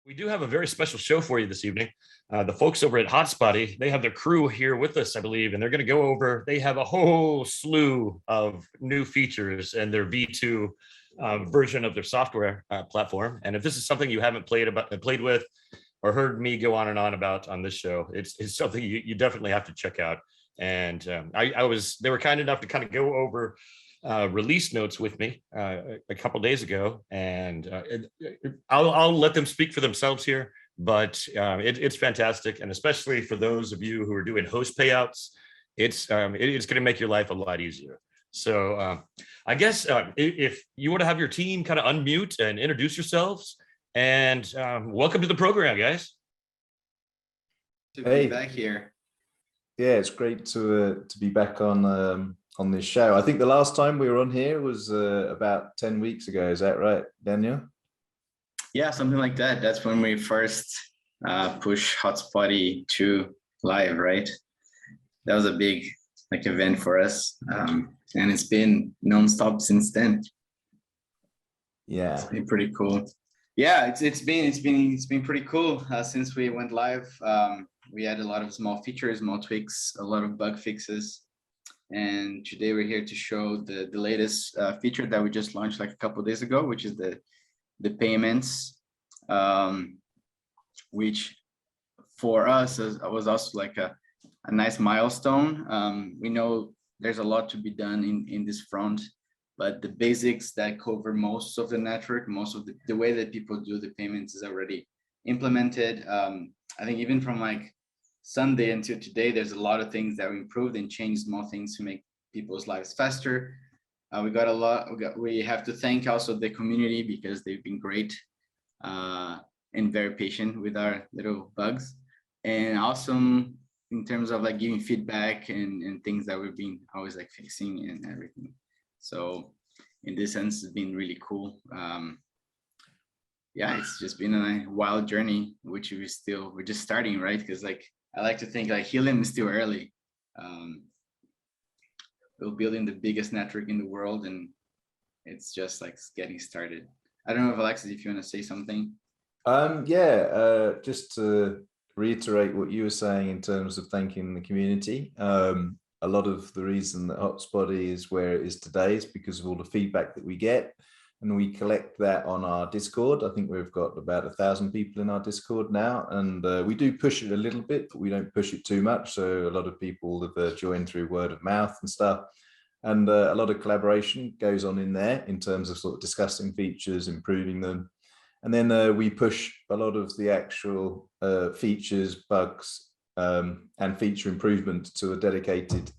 We do have a very special show for you this evening. The folks over at Hotspotty, they have their crew here with us, I believe, and they're going to go over, they have a whole slew of new features and their V2 version of their software platform. And if this is something you haven't played with or heard me go on and on about on this show, it's something you definitely have to check out. And they were kind enough to kind of go over release notes with me a couple days ago, and I'll let them speak for themselves here, but it's fantastic. And especially for those of you who are doing host payouts, it's going to make your life a lot easier. So I guess if you want to have your team kind of unmute and introduce yourselves, and welcome to the program, guys. To be back here. Yeah, it's great to be back on this show. I think the last time we were on here was about 10 weeks ago. Is that right, Daniel? Yeah, something like that. That's when we first pushed Hotspotty 2 live, right? That was a big event for us, and it's been nonstop since then. Yeah, it's been pretty cool. Yeah, it's been pretty cool since we went live. We had a lot of small features, small tweaks, a lot of bug fixes. And today we're here to show the latest feature that we just launched like a couple of days ago, which is the payments, which for us was also like a nice milestone. We know there's a lot to be done in this front, but the basics that cover most of the network, most of the way that people do the payments is already implemented. I think even from like Sunday until today, there's a lot of things that we improved and changed, small things to make people's lives faster. We got a lot. We have to thank also the community because they've been great and very patient with our little bugs, and awesome in terms of like giving feedback and things that we've been always like fixing and everything. So in this sense, it's been really cool. Yeah, it's just been a wild journey, which we're just starting, right? Because like I like to think like Helium is still early. We're building the biggest network in the world, and it's just like getting started. I don't know if Alexis, if you want to say something. Just to reiterate what you were saying in terms of thanking the community. A lot of the reason that Hotspotty is where it is today is because of all the feedback that we get, and we collect that on our Discord. I think we've got about 1,000 people in our Discord now, and we do push it a little bit, but we don't push it too much. So a lot of people have joined through word of mouth and stuff, and a lot of collaboration goes on in there in terms of sort of discussing features, improving them. And then we push a lot of the actual features, bugs, and feature improvement to a dedicated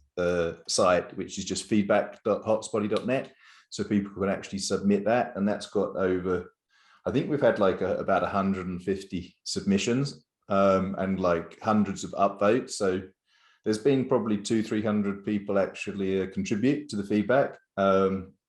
site, which is just feedback.hotspotty.net. So people can actually submit that, and that's got over, I think we've had like about 150 submissions and like hundreds of upvotes. So there's been probably 200-300 people actually contribute to the feedback,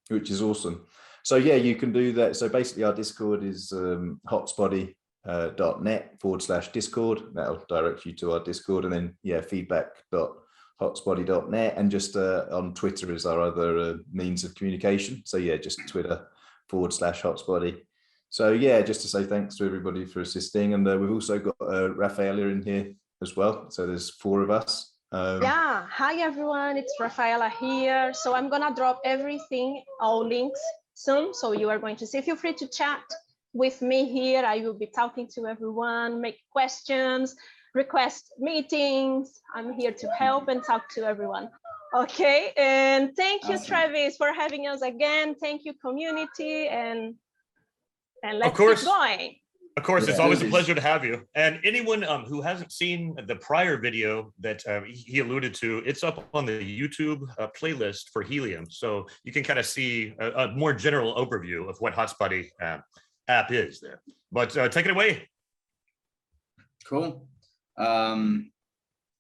which is awesome. So yeah, you can do that. So basically our Discord is hotspotty.net/Discord. That'll direct you to our Discord, and then yeah, feedback.hotspotty.net, and just on Twitter is our other means of communication. So yeah, just Twitter/Hotspotty. So yeah, just to say thanks to everybody for assisting, and we've also got Rafaela in here as well. So there's 4 of us. Yeah, hi everyone, it's Rafaela here. So I'm gonna drop everything, all links soon. So you are going to see, feel free to chat with me here. I will be talking to everyone, make questions, request meetings. I'm here to help and talk to everyone. Okay, and thank you, Travis, for having us again. Thank you, community, and let's keep going. Of course, it's always a pleasure to have you. And anyone who hasn't seen the prior video that he alluded to, it's up on the YouTube playlist for Helium. So you can kind of see a more general overview of what Hotspotty app is there. But take it away. Cool. I don't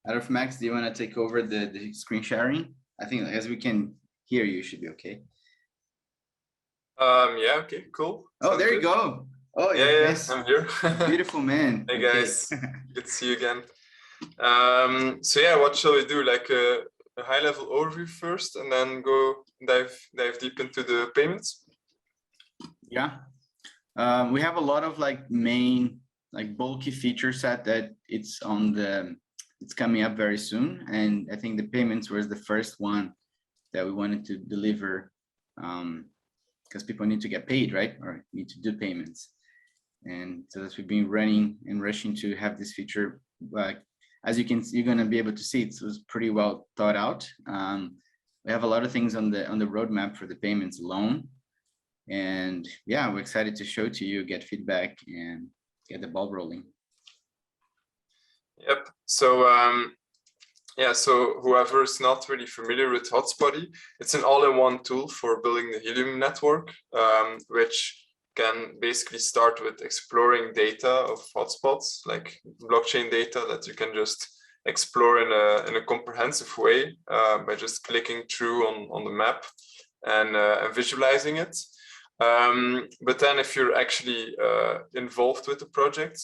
know if Max, do you want to take over the screen sharing? I think as we can hear you, should be okay. Yeah, okay, cool. Oh, there you go. Oh, yeah, yes, I'm here. Beautiful, man. Hey guys, good to see you again. So yeah, what shall we do? Like a high-level overview first, and then go dive deep into the payments. Yeah, we have a lot of like main like bulky feature set that it's coming up very soon. And I think the payments was the first one that we wanted to deliver, because people need to get paid, right? Or need to do payments. And so that we've been running and rushing to have this feature. But as you can see, you're going to be able to see, it was pretty well thought out. We have a lot of things on the roadmap for the payments alone. And yeah, we're excited to show to you, get feedback, and get the ball rolling. Yep. So yeah, so whoever is not really familiar with Hotspotty, it's an all-in-one tool for building the Helium network, which can basically start with exploring data of hotspots, like blockchain data that you can just explore in a comprehensive way by just clicking through on the map and visualizing it. But then if you're actually involved with the project,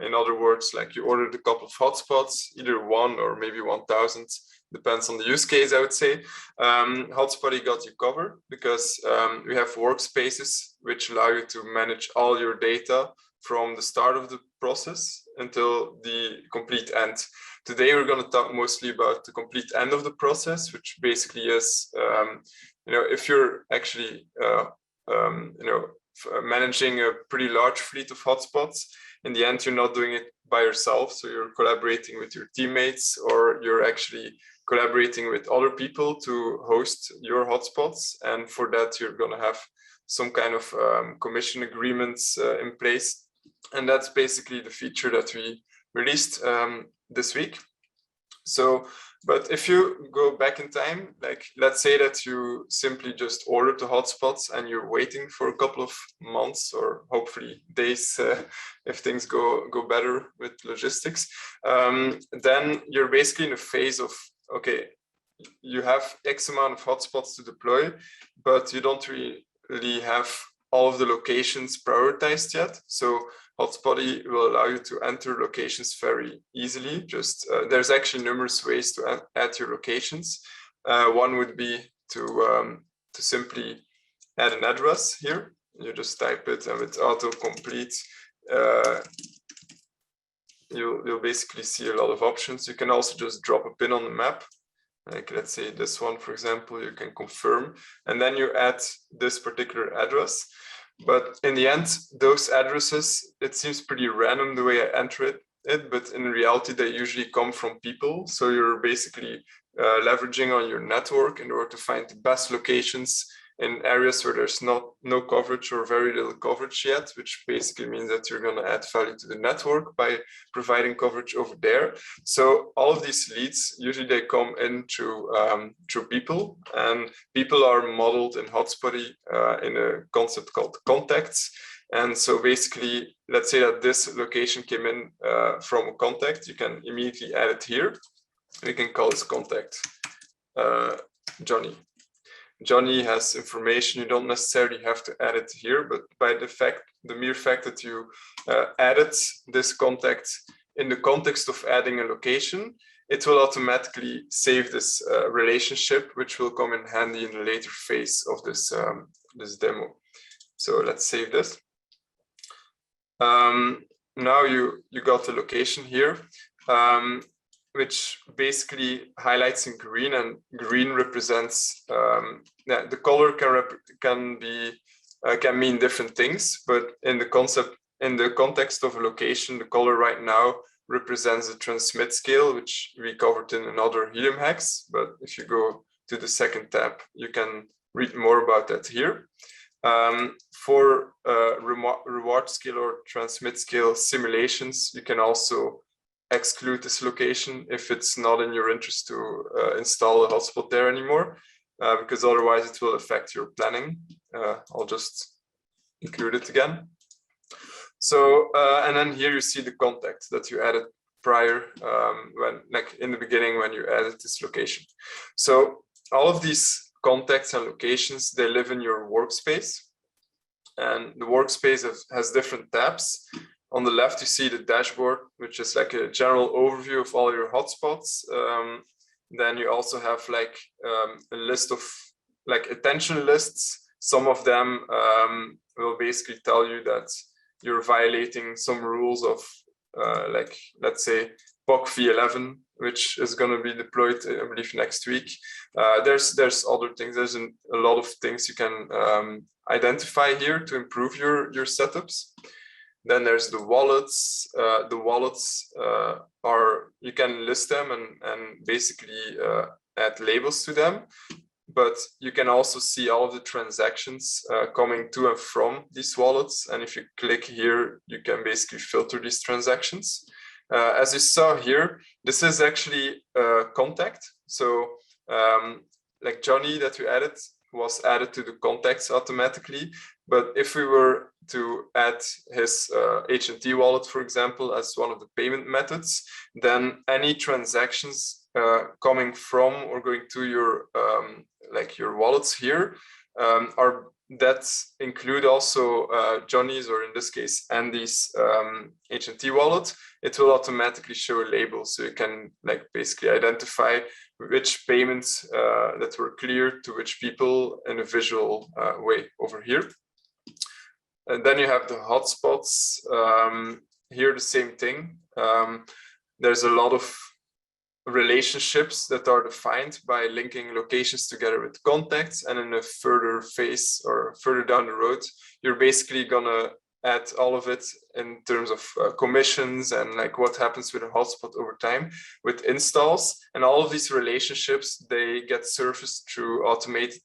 in other words, like you ordered a couple of hotspots, either 1 or maybe 1,000, depends on the use case, I would say, Hotspotty got you covered, because we have workspaces which allow you to manage all your data from the start of the process until the complete end. Today, we're going to talk mostly about the complete end of the process, which basically is, if you're actually managing a pretty large fleet of hotspots, in the end, you're not doing it by yourself. So you're collaborating with your teammates, or you're actually collaborating with other people to host your hotspots. And for that, you're going to have some kind of commission agreements in place. And that's basically the feature that we released this week. So, but if you go back in time, like let's say that you simply just ordered the hotspots and you're waiting for a couple of months or hopefully days if things go better with logistics, then you're basically in a phase of, okay, you have X amount of hotspots to deploy, but you don't really have all of the locations prioritized yet. So Hotspotty will allow you to enter locations very easily. Just there's actually numerous ways to add your locations. One would be to simply add an address here. You just type it, and with autocomplete, you'll basically see a lot of options. You can also just drop a pin on the map. Like let's say this one, for example, you can confirm, and then you add this particular address. But in the end, those addresses, it seems pretty random the way I enter it, but in reality, they usually come from people. So you're basically leveraging on your network in order to find the best locations in areas where there's no coverage or very little coverage yet, which basically means that you're going to add value to the network by providing coverage over there. So all of these leads, usually they come in through people, and people are modeled in Hotspotty in a concept called contacts. And so basically, let's say that this location came in from a contact, you can immediately add it here. We can call this contact Johnny. Johnny has information. You don't necessarily have to add it here, but by the mere fact that you added this contact in the context of adding a location, it will automatically save this relationship, which will come in handy in the later phase of this this demo. So let's save this. Now you got the location here, which basically highlights in green, and green represents the color can mean different things, but in the context of a location, the color right now represents the transmit scale, which we covered in another Helium hex. But if you go to the second tab, you can read more about that here. For reward scale or transmit scale simulations, you can also exclude this location if it's not in your interest to install a hotspot there anymore, because otherwise it will affect your planning. I'll just include it again. So, and then here you see the contact that you added prior, like in the beginning when you added this location. So all of these contacts and locations, they live in your workspace, and the workspace has different tabs. On the left, you see the dashboard, which is like a general overview of all your hotspots. Then you also have like a list of like attention lists. Some of them will basically tell you that you're violating some rules of like, let's say, PoCv11, which is going to be deployed, I believe, next week. There's other things. There's a lot of things you can identify here to improve your setups. Then there's the wallets. The wallets are, you can list them and basically add labels to them. But you can also see all of the transactions coming to and from these wallets. And if you click here, you can basically filter these transactions. As you saw here, this is actually a contact. So like Johnny that we added was added to the contacts automatically. But if we were to add his HNT wallet, for example, as one of the payment methods, then any transactions coming from or going to your like your wallets here are that include also Johnny's, or in this case Andy's HNT wallet. It will automatically show a label, so you can like basically identify which payments that were cleared to which people in a visual way over here. And then you have the hotspots. Here the same thing. There's a lot of relationships that are defined by linking locations together with contacts, and in a further phase or further down the road, you're basically gonna add all of it in terms of commissions and like what happens with a hotspot over time with installs. And all of these relationships, they get surfaced through automated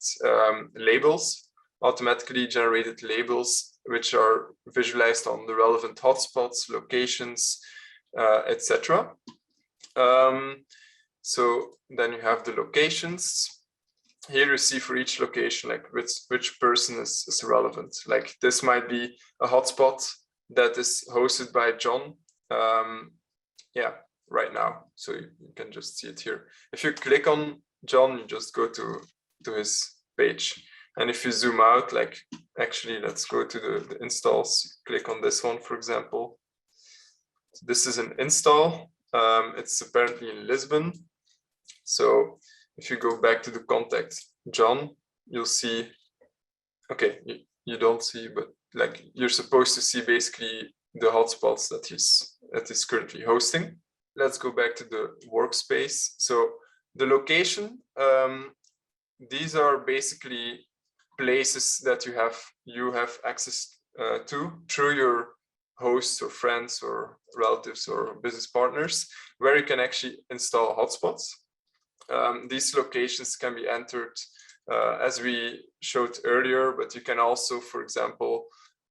labels, automatically generated labels, which are visualized on the relevant hotspots, locations, etc. So then you have the locations. Here you see for each location, like which person is relevant. Like this might be a hotspot that is hosted by John. Yeah, right now. So you can just see it here. If you click on John, you just go to his page. And if you zoom out, like actually, let's go to the installs. Click on this one, for example. So this is an install. It's apparently in Lisbon. So if you go back to the contact John, you'll see, okay, you don't see, but like you're supposed to see basically the hotspots that he's currently hosting. Let's go back to the workspace. So the location, these are basically places that you have access to through your hosts or friends or relatives or business partners, where you can actually install hotspots. These locations can be entered as we showed earlier, but you can also, for example,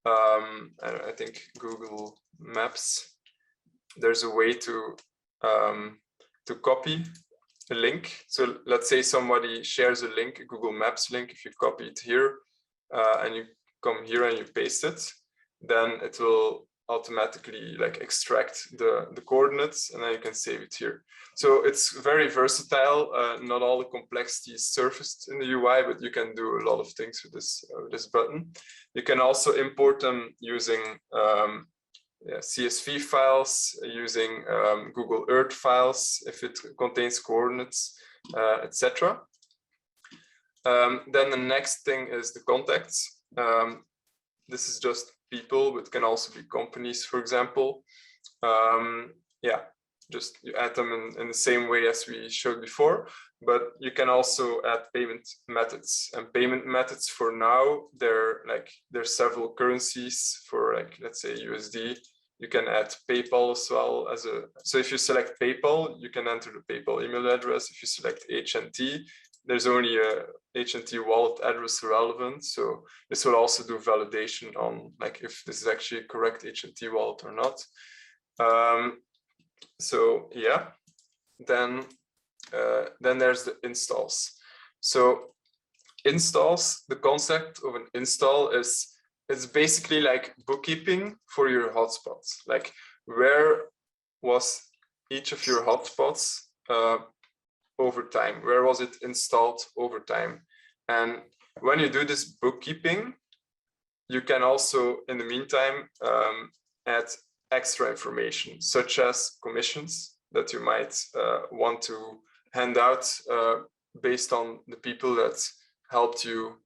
I think Google Maps, there's a way to copy a link. So let's say somebody shares a link, a Google Maps link. If you copy it here and you come here and you paste it, then it will automatically like extract the coordinates, and then you can save it here. So it's very versatile. Not all the complexity is surfaced in the UI, but you can do a lot of things with this button. You can also import them using CSV files, using Google Earth files if it contains coordinates, etc. Then the next thing is the contacts. This is just people, but can also be companies, for example. Yeah, just you add them in the same way as we showed before, but you can also add payment methods. And payment methods for now, there's several currencies. For like, let's say USD, you can add PayPal as well as so if you select PayPal, you can enter the PayPal email address. If you select HNT, there's only a HNT wallet address relevant. So this will also do validation on like if this is actually a correct HNT wallet or not. So yeah, then there's the installs. So installs, the concept of an install is it's basically like bookkeeping for your hotspots. Like where was each of your hotspots over time? Where was it installed over time? And when you do this bookkeeping, you can also, in the meantime, add extra information, such as commissions that you might want to hand out based on the people that helped you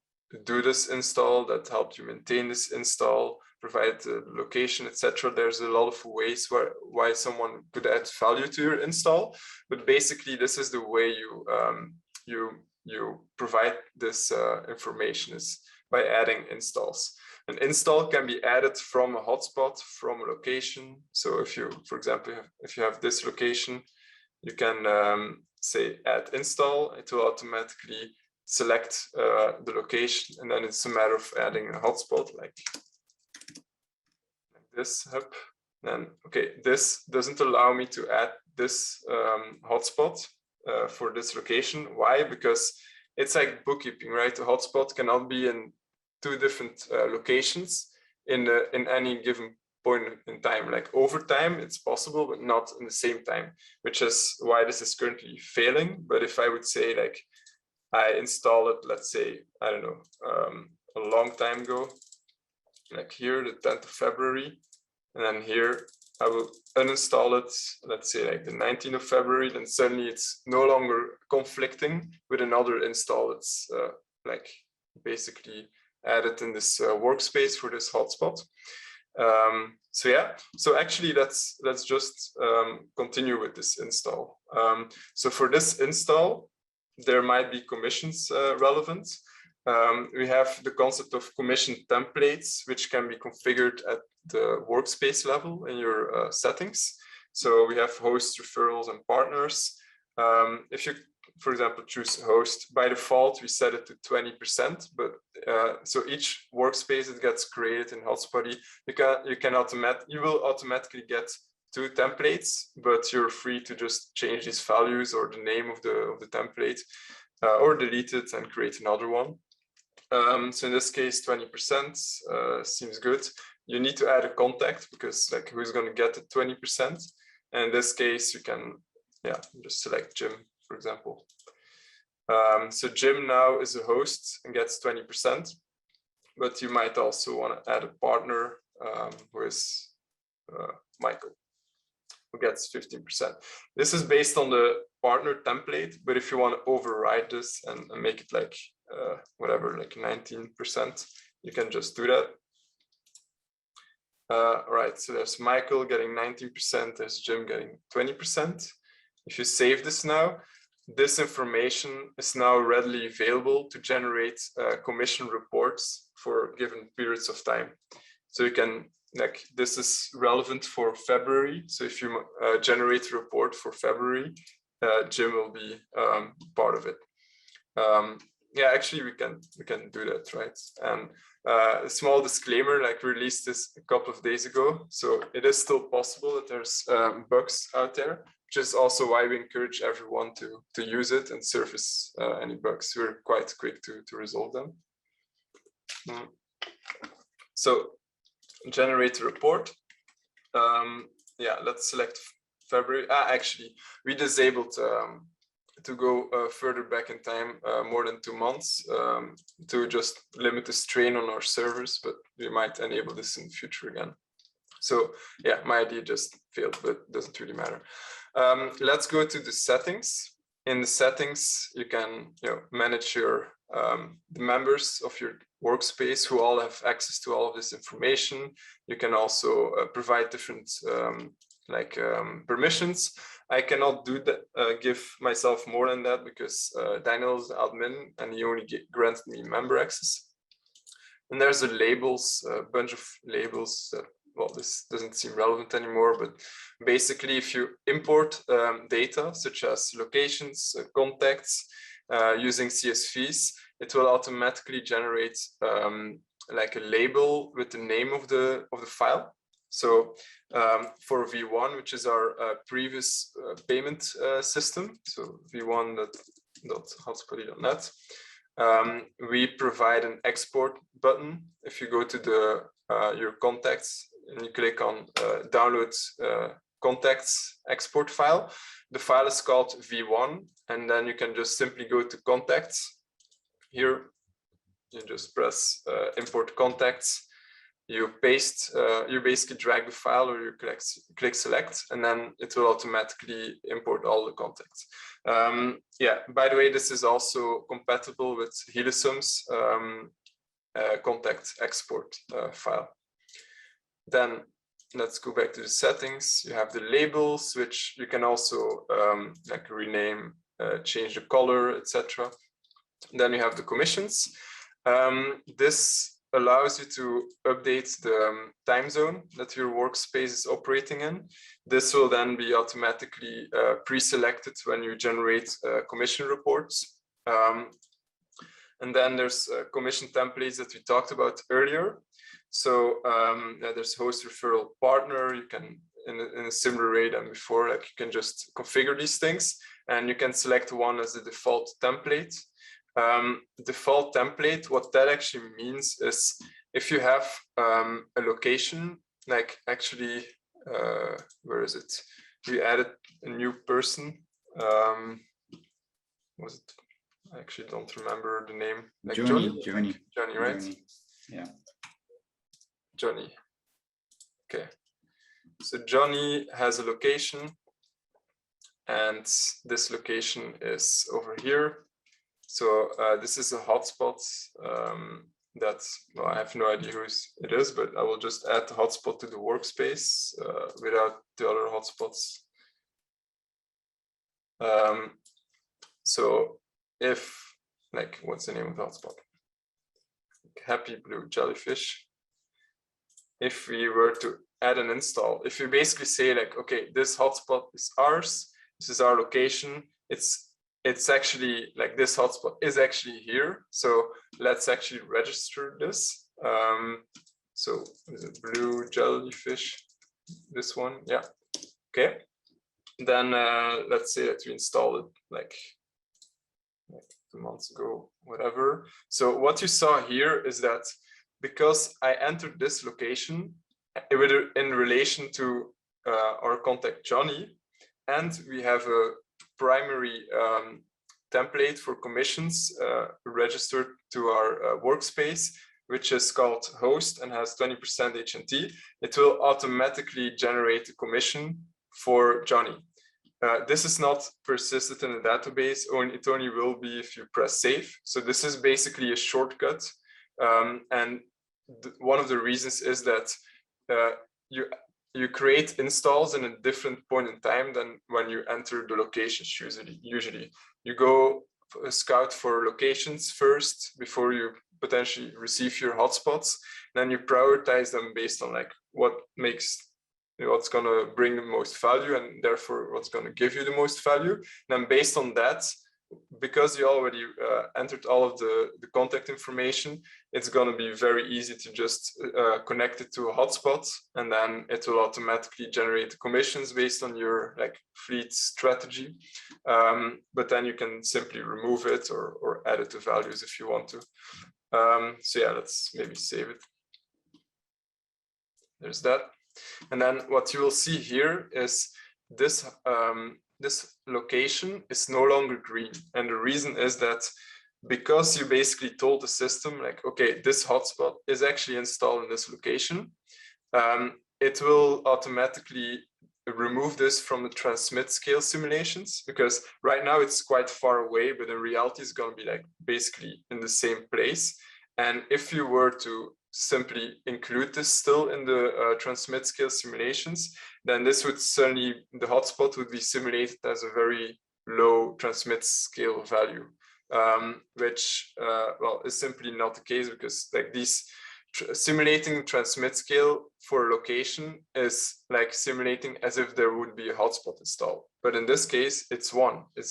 do this install, that helped you maintain this install. provide the location, etc. There's a lot of ways why someone could add value to your install, but basically this is the way you provide this information, is by adding installs. An install can be added from a hotspot, from a location. So if you, for example, if you have this location, you can say add install. It will automatically select the location, and then it's a matter of adding a hotspot like this hub. Then okay, this doesn't allow me to add this hotspot for this location. Why? Because it's like bookkeeping, right? A hotspot cannot be in two different locations in any given point in time. Like over time, it's possible, but not in the same time, which is why this is currently failing. But if I would say like I install it, let's say, I don't know, a long time ago, like here, the 10th of February, and then here I will uninstall it, let's say like the 19th of February, then suddenly it's no longer conflicting with another install. It's like basically added in this workspace for this hotspot. So yeah, so actually let's just continue with this install. So for this install, there might be commissions relevant. We have the concept of commission templates, which can be configured at the workspace level in your settings. So we have hosts, referrals, and partners. If you, for example, choose host, by default, we set it to 20%, but so each workspace that gets created in Hotspotty, you will automatically get 2 templates, but you're free to just change these values or the name of the template, or delete it and create another one. So in this case, 20% seems good. You need to add a contact, because like who's going to get the 20%? And in this case, you can, yeah, just select Jim, for example. So Jim now is a host and gets 20%, but you might also want to add a partner who is Michael, who gets 15%. This is based on the partner template, but if you want to override this and make it like whatever, like 19%, you can just do that. Right, so there's Michael getting 19%, there's Jim getting 20%. If you save this now, this information is now readily available to generate commission reports for given periods of time. So you can, like, this is relevant for February. So if you generate a report for February, Jim will be part of it. Yeah, actually we can do that, right? And a small disclaimer, like, we released this a couple of days ago, so it is still possible that there's bugs out there, which is also why we encourage everyone to use it and surface any bugs. We're quite quick to resolve them. So generate a report. Yeah, let's select February. Actually, we disabled to go further back in time, more than 2 months, to just limit the strain on our servers, but we might enable this in the future again. So yeah, my idea just failed, but it doesn't really matter. Let's go to the settings. In the settings, you can manage your the members of your workspace who all have access to all of this information. You can also provide different permissions. I cannot do that, give myself more than that, because Daniel is the admin and he only granted me member access. And there's a labels, a bunch of labels that, well, this doesn't seem relevant anymore, but basically if you import data such as locations, contacts, using CSVs, it will automatically generate like a label with the name of the file. So for V1, which is our previous payment system, so v1.hotspotty.net, we provide an export button. If you go to the your contacts and you click on download contacts export file, the file is called V1, and then you can just simply go to contacts. Here, you just press import contacts. You paste, you basically drag the file, or you click select, and then it will automatically import all the contacts. Yeah, by the way, this is also compatible with Helisum's contact export file. Then let's go back to the settings. You have the labels, which you can also like rename, change the color, etc. Then you have the commissions. This allows you to update the time zone that your workspace is operating in. This will then be automatically pre-selected when you generate commission reports. And then there's commission templates that we talked about earlier. So there's host referral partner. You can, in a similar way than before, like you can just configure these things, and you can select one as the default template. Default template, what that actually means is if you have a location, like actually, where is it? We added a new person. Was it? I actually don't remember the name. Like Johnny, right? Johnny. Yeah. Johnny. Okay. So Johnny has a location, and this location is over here. So this is a hotspot that, well, I have no idea who it is, but I will just add the hotspot to the workspace without the other hotspots. So if, like, what's the name of the hotspot? Happy blue jellyfish. If we were to add an install, if you basically say like, okay, this hotspot is ours, this is our location, it's actually like this hotspot is actually here. So let's actually register this. So is it blue jellyfish? This one, yeah. Okay. Then let's say that we installed it like 2 months ago, whatever. So what you saw here is that because I entered this location in relation to our contact Johnny, and we have a primary template for commissions registered to our workspace, which is called host and has 20% HNT, it will automatically generate a commission for Johnny. This is not persisted in the database, it only will be if you press save. So this is basically a shortcut. And one of the reasons is that you create installs in a different point in time than when you enter the locations. Usually you go scout for locations first before you potentially receive your hotspots. Then you prioritize them based on like what's going to bring the most value, and therefore what's going to give you the most value. And then based on that, because you already entered all of the contact information, it's going to be very easy to just connect it to a hotspot, and then it will automatically generate commissions based on your like fleet strategy. But then you can simply remove it or add it to values if you want to. So yeah, let's maybe save it. There's that. And then what you will see here is this this location is no longer green. And the reason is that because you basically told the system like, okay, this hotspot is actually installed in this location, it will automatically remove this from the transmit scale simulations, because right now it's quite far away, but in reality it's going to be like basically in the same place. And if you were to simply include this still in the transmit scale simulations, then this would certainly, the hotspot would be simulated as a very low transmit scale value, which well, is simply not the case, because like these simulating transmit scale for a location is like simulating as if there would be a hotspot installed. But in this case, it's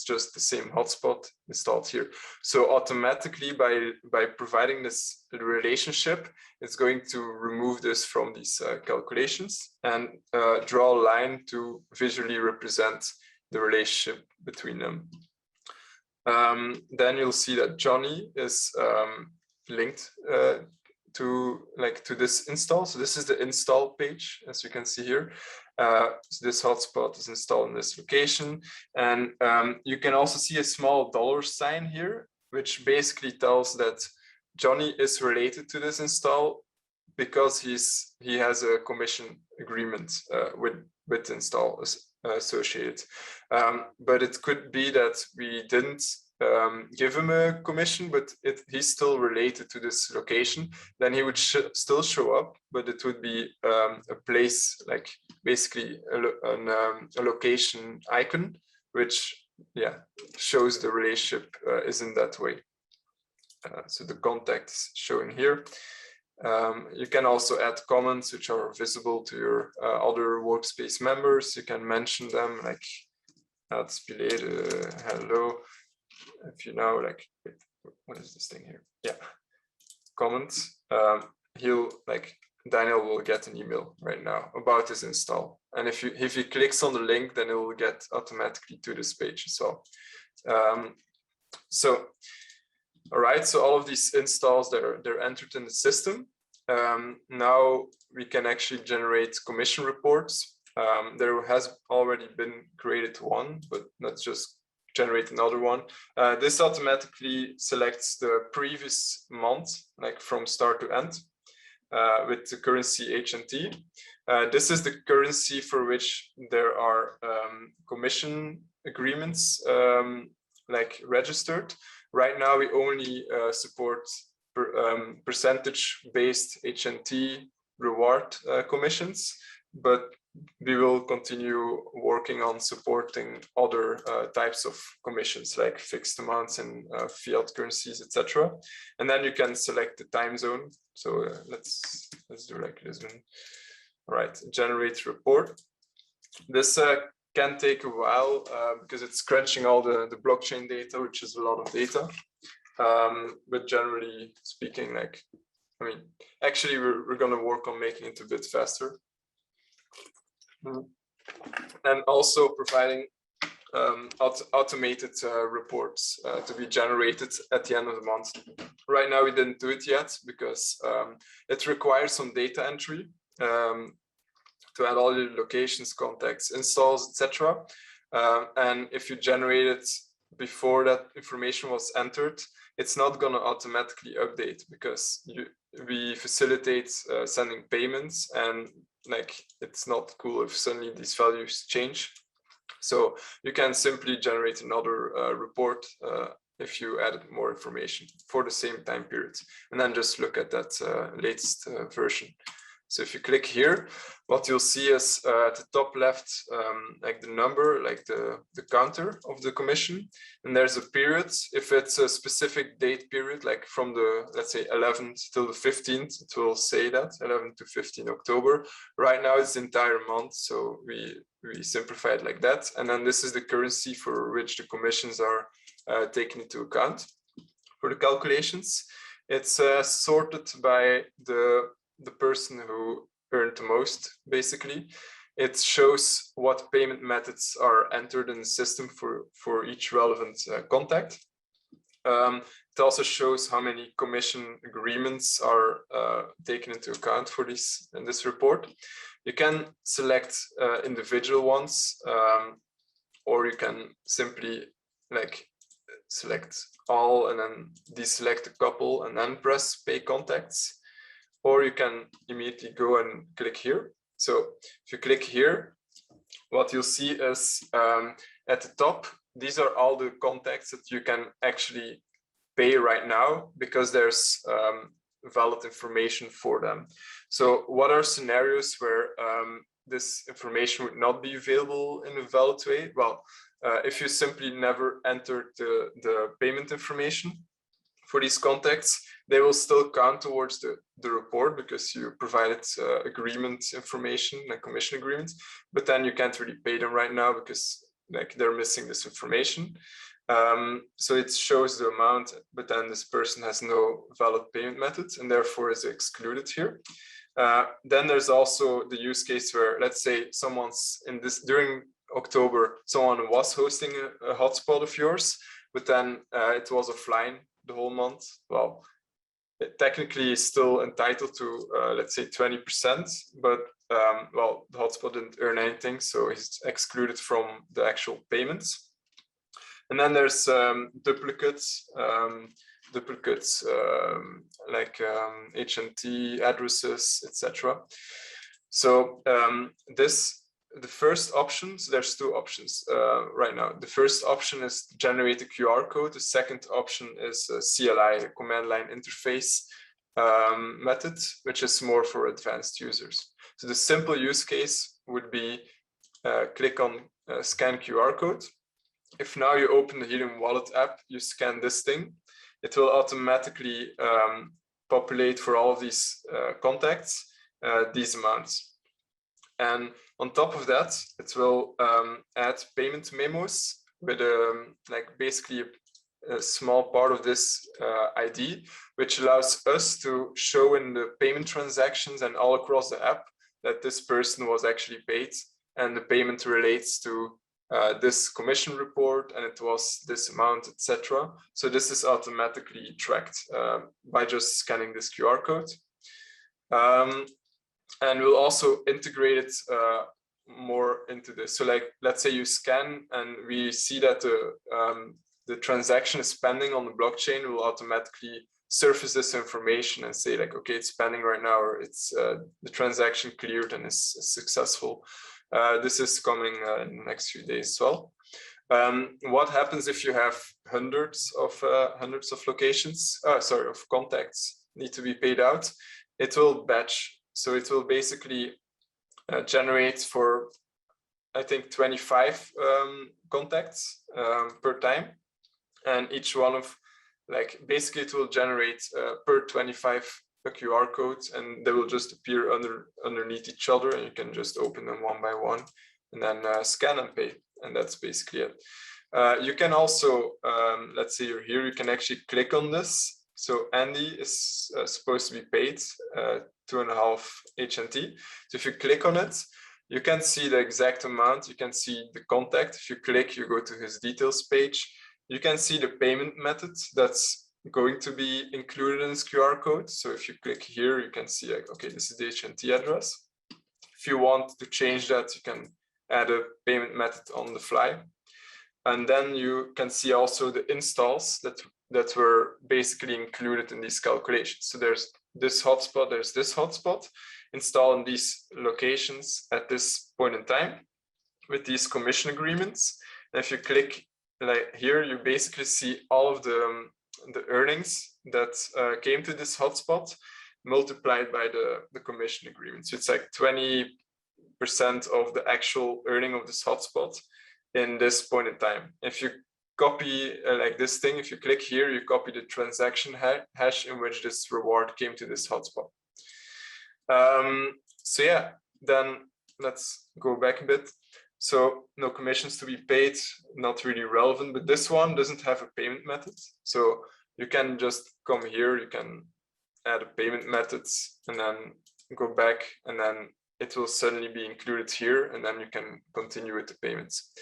just the same hotspot installed here. So automatically by providing this relationship, it's going to remove this from these calculations and draw a line to visually represent the relationship between them. Then you'll see that Johnny is linked to this install. So this is the install page, as you can see here. So this hotspot is installed in this location, and you can also see a small $sign here, which basically tells that Johnny is related to this install because he has a commission agreement with install associated. But it could be that we didn't give him a commission, but he's still related to this location, then he would still show up, but it would be a place, like basically a location icon, which shows the relationship is in that way. So the contact is showing here. You can also add comments which are visible to your other workspace members. You can mention them, like hello. If you now like, wait, what is this thing here? Yeah, comments. Daniel will get an email right now about this install. And if he clicks on the link, then it will get automatically to this page as well. All right, so all of these installs, they're entered in the system. Now we can actually generate commission reports. There has already been created one, but let's just generate another one. This automatically selects the previous month, like from start to end, with the currency HNT. This is the currency for which there are commission agreements like registered. Right now, we only support percentage-based HNT reward commissions, but we will continue working on supporting other types of commissions like fixed amounts and fiat currencies, etc. And then you can select the time zone. So let's do like this one. All right, generate report. This can take a while because it's crunching all the blockchain data, which is a lot of data. But generally speaking, like, I mean, actually we're going to work on making it a bit faster. And also providing automated reports to be generated at the end of the month. Right now we didn't do it yet because it requires some data entry to add all your locations, contacts, installs, etc. And if you generate it before that information was entered, it's not going to automatically update because we facilitate sending payments, and like it's not cool if suddenly these values change. So you can simply generate another report if you added more information for the same time period, and then just look at that latest version. So if you click here, what you'll see is at the top left, like the number, like the counter of the commission, and there's a period. If it's a specific date period, like from the, let's say 11th till the 15th, it will say that 11 to 15 October. Right now it's the entire month, so we simplify it like that. And then this is the currency for which the commissions are taken into account. For the calculations, it's sorted by the person who earned the most, basically. It shows what payment methods are entered in the system for each relevant contact. It also shows how many commission agreements are taken into account for this in this report. You can select individual ones, or you can simply like select all and then deselect a couple and then press pay contacts. Or you can immediately go and click here. So if you click here, what you'll see is at the top, these are all the contacts that you can actually pay right now because there's valid information for them. So what are scenarios where this information would not be available in a valid way? Well, if you simply never entered the payment information for these contacts, they will still count towards the report because you provided agreement information, like commission agreements, but then you can't really pay them right now because like they're missing this information. So it shows the amount, but then this person has no valid payment methods and therefore is excluded here. Then there's also the use case where, let's say someone's during October, someone was hosting a hotspot of yours, but then it was offline the whole month. Well, it technically is still entitled to, let's say 20%, but well, the hotspot didn't earn anything, so he's excluded from the actual payments. And then there's duplicates like HNT addresses, etc. So this the first options, there's two options right now. The first option is to generate a QR code. The second option is a CLI, a command line interface method, which is more for advanced users. So the simple use case would be click on scan QR code. If now you open the Helium wallet app, you scan this thing, it will automatically populate for all of these contacts these amounts. And on top of that, it will add payment memos with like basically a small part of this ID, which allows us to show in the payment transactions and all across the app that this person was actually paid, and the payment relates to this commission report, and it was this amount, etc. So this is automatically tracked by just scanning this QR code. And we'll also integrate it more into this. So like, let's say you scan and we see that the transaction is pending on the blockchain, we'll automatically surface this information and say like, okay, it's pending right now, or it's the transaction cleared and is successful. This is coming in the next few days as well. What happens if you have hundreds of locations, of contacts need to be paid out? It will batch. So it will basically generate for, I think, 25 contacts per time. And each one of, like, basically it will generate per 25 a QR code, and they will just appear underneath each other, and you can just open them one by one and then scan and pay. And that's basically it. You can also, let's say you're here, you can actually click on this. So Andy is supposed to be paid 2.5 HNT. So if you click on it, you can see the exact amount. You can see the contact. If you click, you go to his details page. You can see the payment method that's going to be included in this QR code. So if you click here, you can see like, okay, this is the HNT address. If you want to change that, you can add a payment method on the fly. And then you can see also the installs that were basically included in these calculations. So there's this hotspot, there's this hotspot installed in these locations at this point in time with these commission agreements. And if you click like here, you basically see all of the earnings that came to this hotspot multiplied by the commission agreement. So it's like 20% of the actual earning of this hotspot in this point in time. If you copy like this thing, if you click here, you copy the transaction hash in which this reward came to this hotspot. So yeah, then let's go back a bit. So no commissions to be paid, not really relevant, but this one doesn't have a payment method. So you can just come here, you can add a payment method and then go back, and then it will suddenly be included here, and then you can continue with the payments.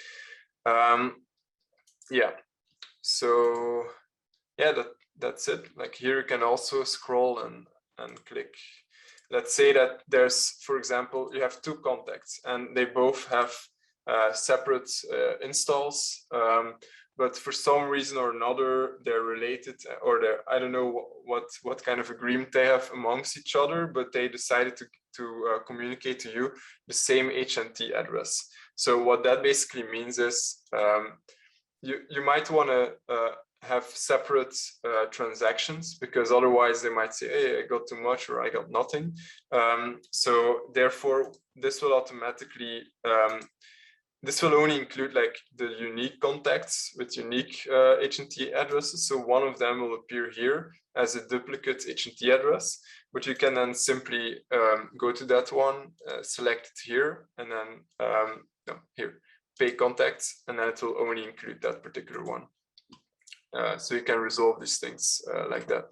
Yeah, so yeah, that's it. Like here you can also scroll and click. Let's say that there's, for example, you have two contacts and they both have separate installs, but for some reason or another they're related, or I don't know what kind of agreement they have amongst each other, but they decided to communicate to you the same HNT address. So what that basically means is you might want to have separate transactions, because otherwise they might say, hey, I got too much or I got nothing. So therefore this will automatically this will only include like the unique contacts with unique HNT addresses. So one of them will appear here as a duplicate HNT address, but you can then simply go to that one, select it here, and then here, pay contacts, and then it will only include that particular one. So you can resolve these things like that.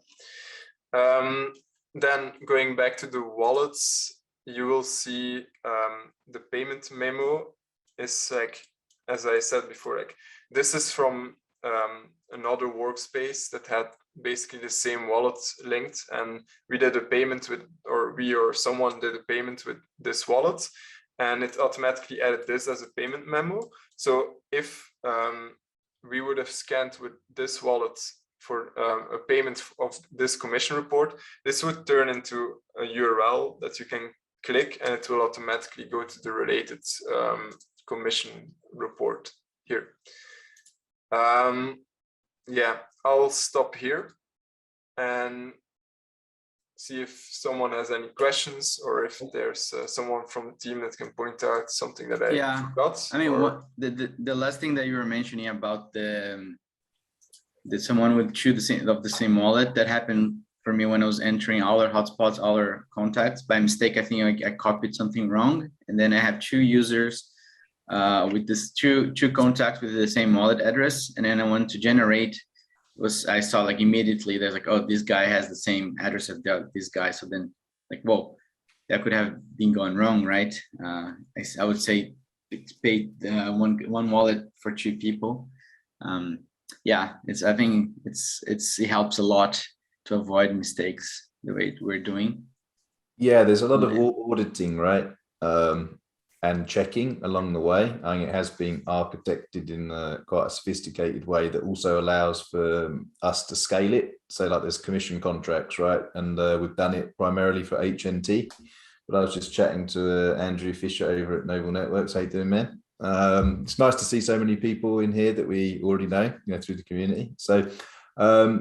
Then going back to the wallets, you will see the payment memo is like, as I said before, like this is from another workspace that had basically the same wallet linked, and we did a payment with, or someone did a payment with this wallet, and it automatically added this as a payment memo. So if we would have scanned with this wallet for a payment of this commission report, this would turn into a URL that you can click and it will automatically go to the related commission report here. Yeah, I'll stop here and see if someone has any questions, or if there's someone from the team that can point out something that I forgot. I mean, what the last thing that you were mentioning about the someone would choose the same wallet, that happened for me when I was entering all our hotspots, all our contacts. By mistake, I think I copied something wrong, and then I have 2 users with this two contacts with the same wallet address, and then I wanted to generate. I saw like immediately there's like, oh, this guy has the same address as this guy. So then like, whoa, that could have been gone wrong, right? I would say it's paid one wallet for 2 people. Yeah, I think it helps a lot to avoid mistakes the way we're doing. Yeah, there's a lot of auditing, right? And checking along the way. I think it has been architected in quite a sophisticated way that also allows for us to scale it. So like there's commission contracts, right? And we've done it primarily for HNT. But I was just chatting to Andrew Fisher over at Noble Networks. How you doing, man? It's nice to see so many people in here that we already know, through the community. So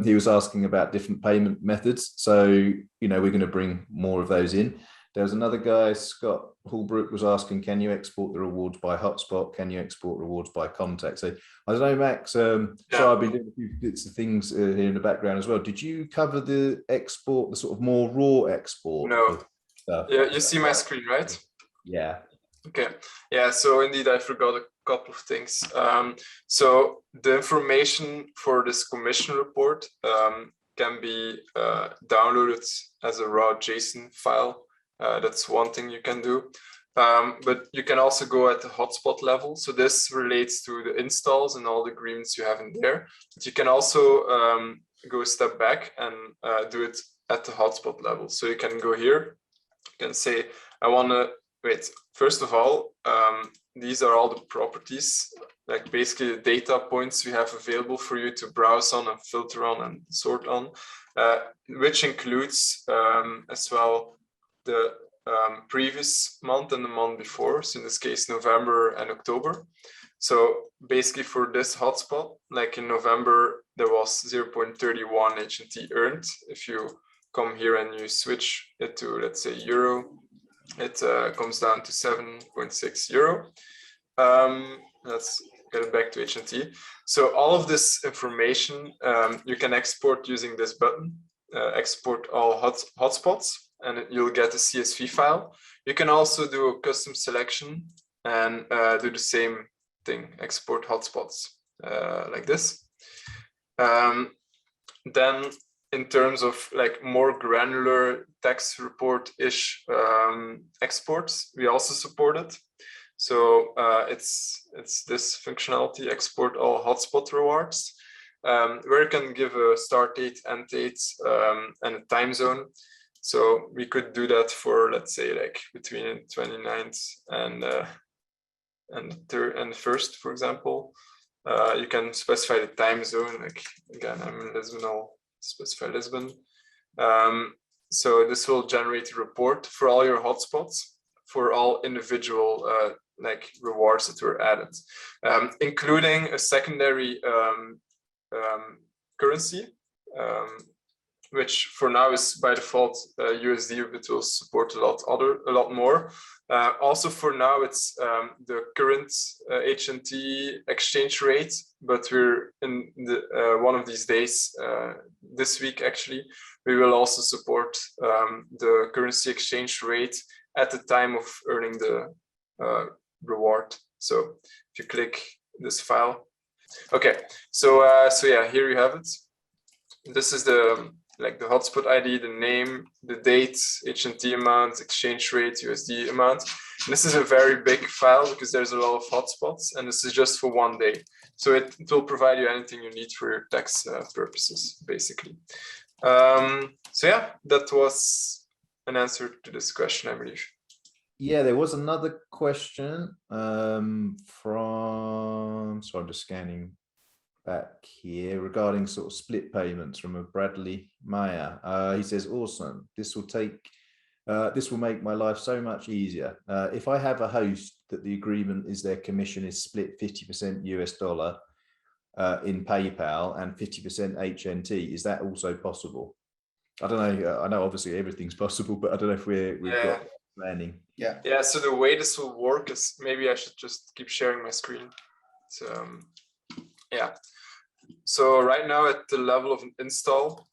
he was asking about different payment methods. So, we're going to bring more of those in. There was another guy, Scott Hallbrook, was asking, can you export the rewards by hotspot? Can you export rewards by contact? So I don't know, Max. So I've been doing a few bits of things here in the background as well. Did you cover the export, the sort of more raw export? No. Yeah, you see my screen, right? Yeah. Okay. Yeah. So indeed, I forgot a couple of things. So the information for this commission report can be downloaded as a raw JSON file. That's one thing you can do, but you can also go at the hotspot level. So this relates to the installs and all the agreements you have in there. But you can also go a step back and do it at the hotspot level. So you can go here, you can say, I want to, wait, first of all, these are all the properties, like basically the data points we have available for you to browse on and filter on and sort on, which includes as well the previous month and the month before. So in this case, November and October. So basically for this hotspot, like in November, there was 0.31 HNT earned. If you come here and you switch it to, let's say, euro, it comes down to 7.6 euro. Let's get it back to HNT. So all of this information you can export using this button, export all hotspots, and you'll get a CSV file. You can also do a custom selection and do the same thing, export hotspots like this. Then in terms of like more granular tax report-ish exports, we also support it. So it's this functionality, export all hotspot rewards, where you can give a start date, end date, and a time zone. So we could do that for, let's say, like between 29th and the 1st, for example. You can specify the time zone. Like again, I'm in Lisbon, I'll specify Lisbon. So this will generate a report for all your hotspots for all individual like rewards that were added, including a secondary currency, which for now is by default USD, but will support a lot more. Also for now, it's the current HNT exchange rate, but we're in the one of these days, this week actually, we will also support the currency exchange rate at the time of earning the reward. So if you click this file, okay. So yeah, here you have it. This is the hotspot ID, the name, the date, HNT amount, exchange rate, USD amount. And this is a very big file because there's a lot of hotspots, and this is just for one day. So it will provide you anything you need for your tax purposes, basically. So yeah, that was an answer to this question, I believe. Yeah, there was another question from, so I'm just scanning back here regarding sort of split payments from a Bradley Meyer. He says, awesome, this will take This will make my life so much easier. If I have a host that the agreement is their commission is split 50% US dollar in PayPal and 50% HNT, is that also possible? I don't know. I know obviously everything's possible, but I don't know if we've got planning. Yeah. So the way this will work is, maybe I should just keep sharing my screen. So yeah. So right now at the level of an install,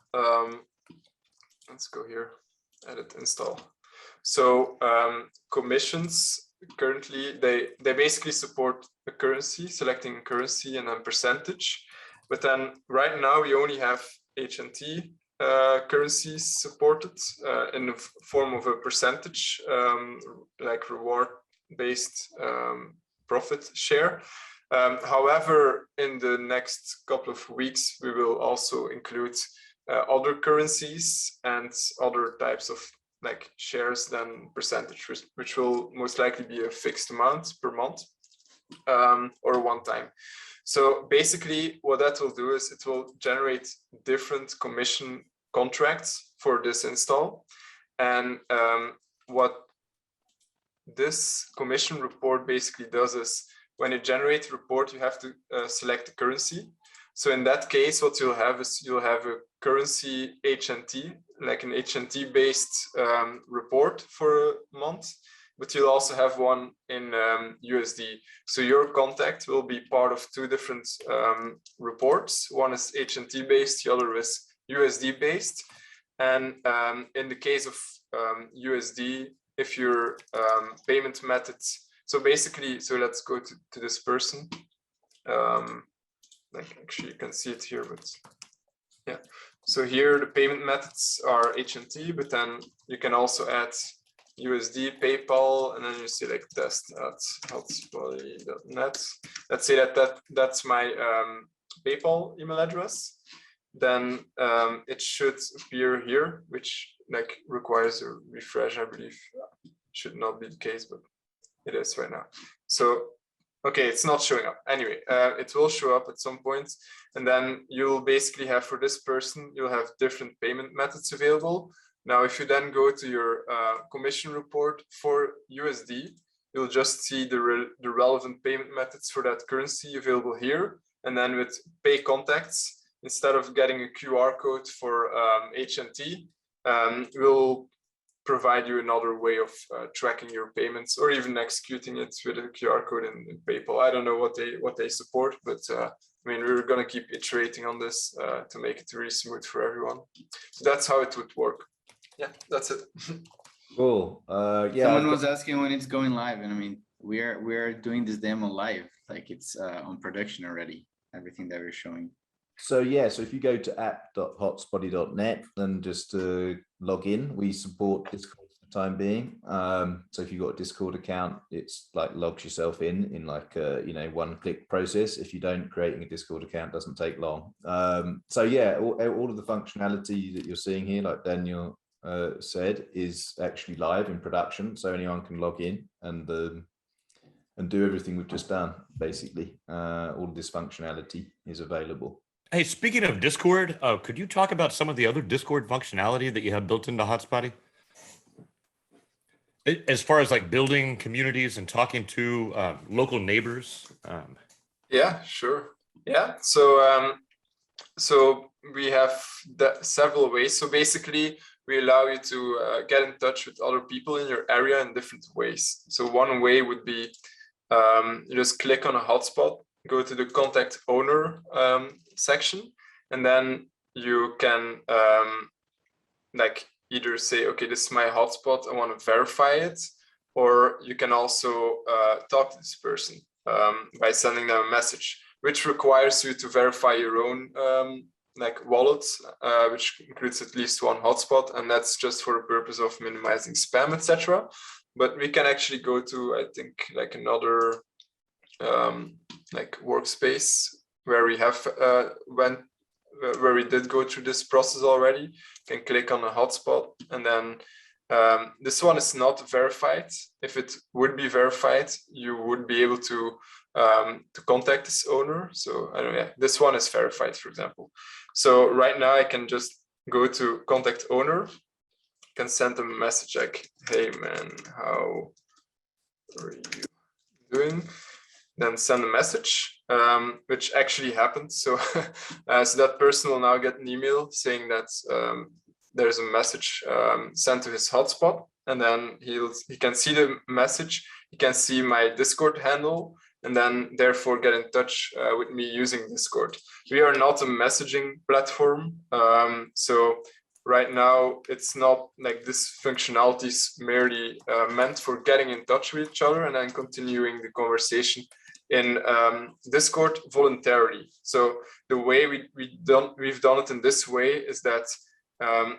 let's go here, edit install. So commissions currently, they basically support a currency, selecting currency and then percentage. But then right now we only have HNT currencies supported in the form of a percentage, like reward-based profit share. However, in the next couple of weeks, we will also include other currencies and other types of like shares than percentage, which will most likely be a fixed amount per month or one time. So basically what that will do is it will generate different commission contracts for this install. And what this commission report basically does is, when you generate a report, you have to select the currency. So in that case, what you'll have is you'll have a currency HNT, like an HNT based report for a month, but you'll also have one in USD. So your contact will be part of two different reports. One is HNT based, the other is USD based. And in the case of USD, if your payment methods, so basically, so let's go to this person. Like actually you can see it here, but yeah. So here the payment methods are HNT, but then you can also add USD, PayPal, and then you select test at hotspotty.net. Let's say that's my PayPal email address. Then it should appear here, which like requires a refresh, I believe. Should not be the case, but it is right now. So okay, it's not showing up. Anyway, it will show up at some point. And then you'll basically have, for this person, you'll have different payment methods available. Now, if you then go to your commission report for USD, you'll just see the relevant payment methods for that currency available here. And then with pay contacts, instead of getting a QR code for HNT, we'll provide you another way of tracking your payments, or even executing it with a QR code in PayPal. I don't know what they support, but I mean, we're going to keep iterating on this to make it really smooth for everyone. So that's how it would work. Yeah, that's it. Cool. Yeah. Someone was asking when it's going live, and I mean, we're doing this demo live, like it's on production already. Everything that we're showing. So yeah, so if you go to app.hotspotty.net and just log in, we support Discord for the time being. So if you've got a Discord account, it's like logs yourself in like a, you know, one-click process. If you don't, creating a Discord account doesn't take long. So yeah, all of the functionality that you're seeing here, like Daniel said, is actually live in production. So anyone can log in and do everything we've just done. Basically, all of this functionality is available. Hey, speaking of Discord, could you talk about some of the other Discord functionality that you have built into Hotspotty? As far as like building communities and talking to local neighbors. Yeah, sure. Yeah, so so we have several ways. So basically, we allow you to get in touch with other people in your area in different ways. So one way would be you just click on a hotspot, go to the contact owner section, and then you can like either say, okay, this is my hotspot, I want to verify it, or you can also talk to this person by sending them a message, which requires you to verify your own like wallet, which includes at least one hotspot, and that's just for the purpose of minimizing spam, etc. But we can actually go to, I think, like another like Workspace where we have where we did go through this process already. You can click on a hotspot, and then this one is not verified. If it would be verified, you would be able to contact this owner. So I don't know, yeah, this one is verified, for example. So right now I can just go to contact owner, can send them a message like, hey man, how are you doing? Then send a message, which actually happened. So, so that person will now get an email saying that there's a message sent to his hotspot, and then he can see the message, he can see my Discord handle, and then therefore get in touch with me using Discord. We are not a messaging platform, so right now it's not like this functionality is merely meant for getting in touch with each other and then continuing the conversation in Discord voluntarily. So the way we've done it in this way is that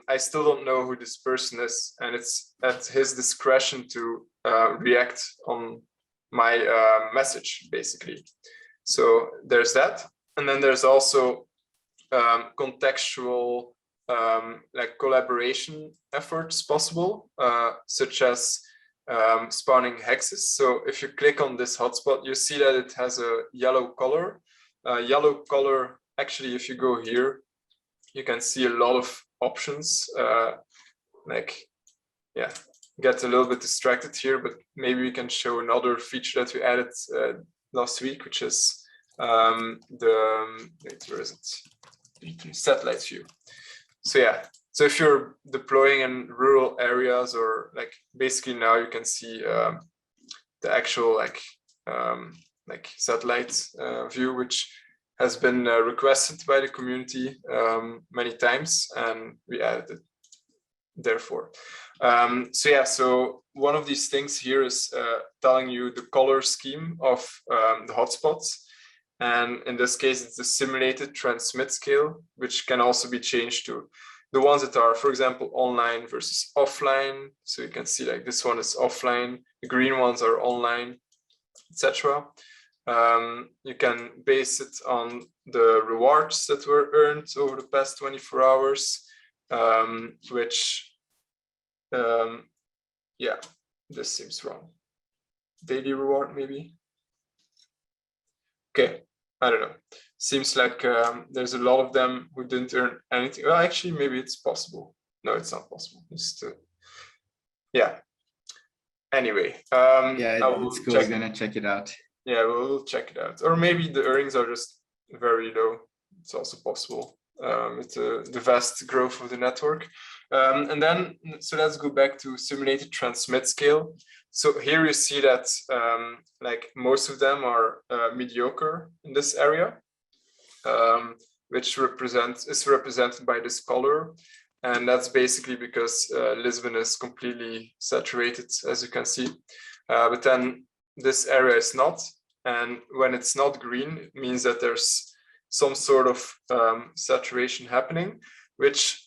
I still don't know who this person is, and it's at his discretion to react on my message, basically. So there's that, and then there's also contextual like collaboration efforts possible, such as spawning hexes. So if you click on this hotspot, you see that it has a yellow color. Yellow color, actually, if you go here, you can see a lot of options. Like, yeah, get a little bit distracted here, but maybe we can show another feature that we added last week, which is wait, where is it? Satellite view. So yeah, so if you're deploying in rural areas, or like basically now you can see the actual like satellite view, which has been requested by the community many times, and we added it therefore. So yeah, so one of these things here is telling you the color scheme of the hotspots. And in this case, it's the simulated transmit scale, which can also be changed to the ones that are, for example, online versus offline. So you can see like this one is offline, the green ones are online, etc. You can base it on the rewards that were earned over the past 24 hours, which, yeah, this seems wrong. Daily reward, maybe. Okay, I don't know. Seems like there's a lot of them who didn't earn anything. Well, actually, maybe it's possible. No, it's not possible. It's yeah. Anyway, yeah, it's cool. We're gonna check it out. Yeah, we'll check it out. Or maybe the earnings are just very low. It's also possible with the vast growth of the network. And then, so let's go back to simulated transmit scale. So here you see that like most of them are mediocre in this area, which is represented by this color. And that's basically because Lisbon is completely saturated, as you can see. But then this area is not. And when it's not green, it means that there's some sort of saturation happening, which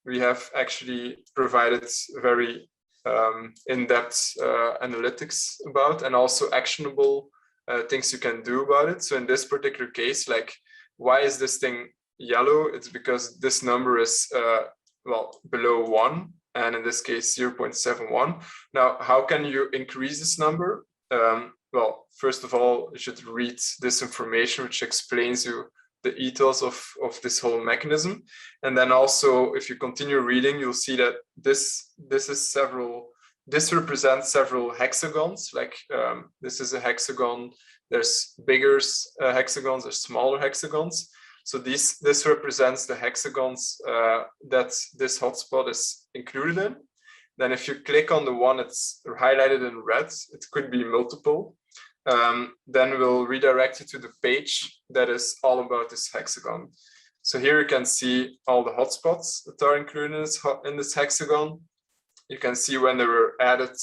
we have actually provided very in-depth analytics about, and also actionable things you can do about it. So in this particular case, like, why is this thing yellow? It's because this number is well, below 1, and in this case 0.71. Now, how can you increase this number? Well, first of all, you should read this information, which explains you the ethos of this whole mechanism. And then also, if you continue reading, you'll see that this represents several hexagons. Like this is a hexagon. There's bigger hexagons, there's smaller hexagons. So this represents the hexagons that this hotspot is included in. Then if you click on the one that's highlighted in red, it could be multiple. Then we'll redirect you to the page that is all about this hexagon. So here you can see all the hotspots that are included in this hexagon. You can see when they were added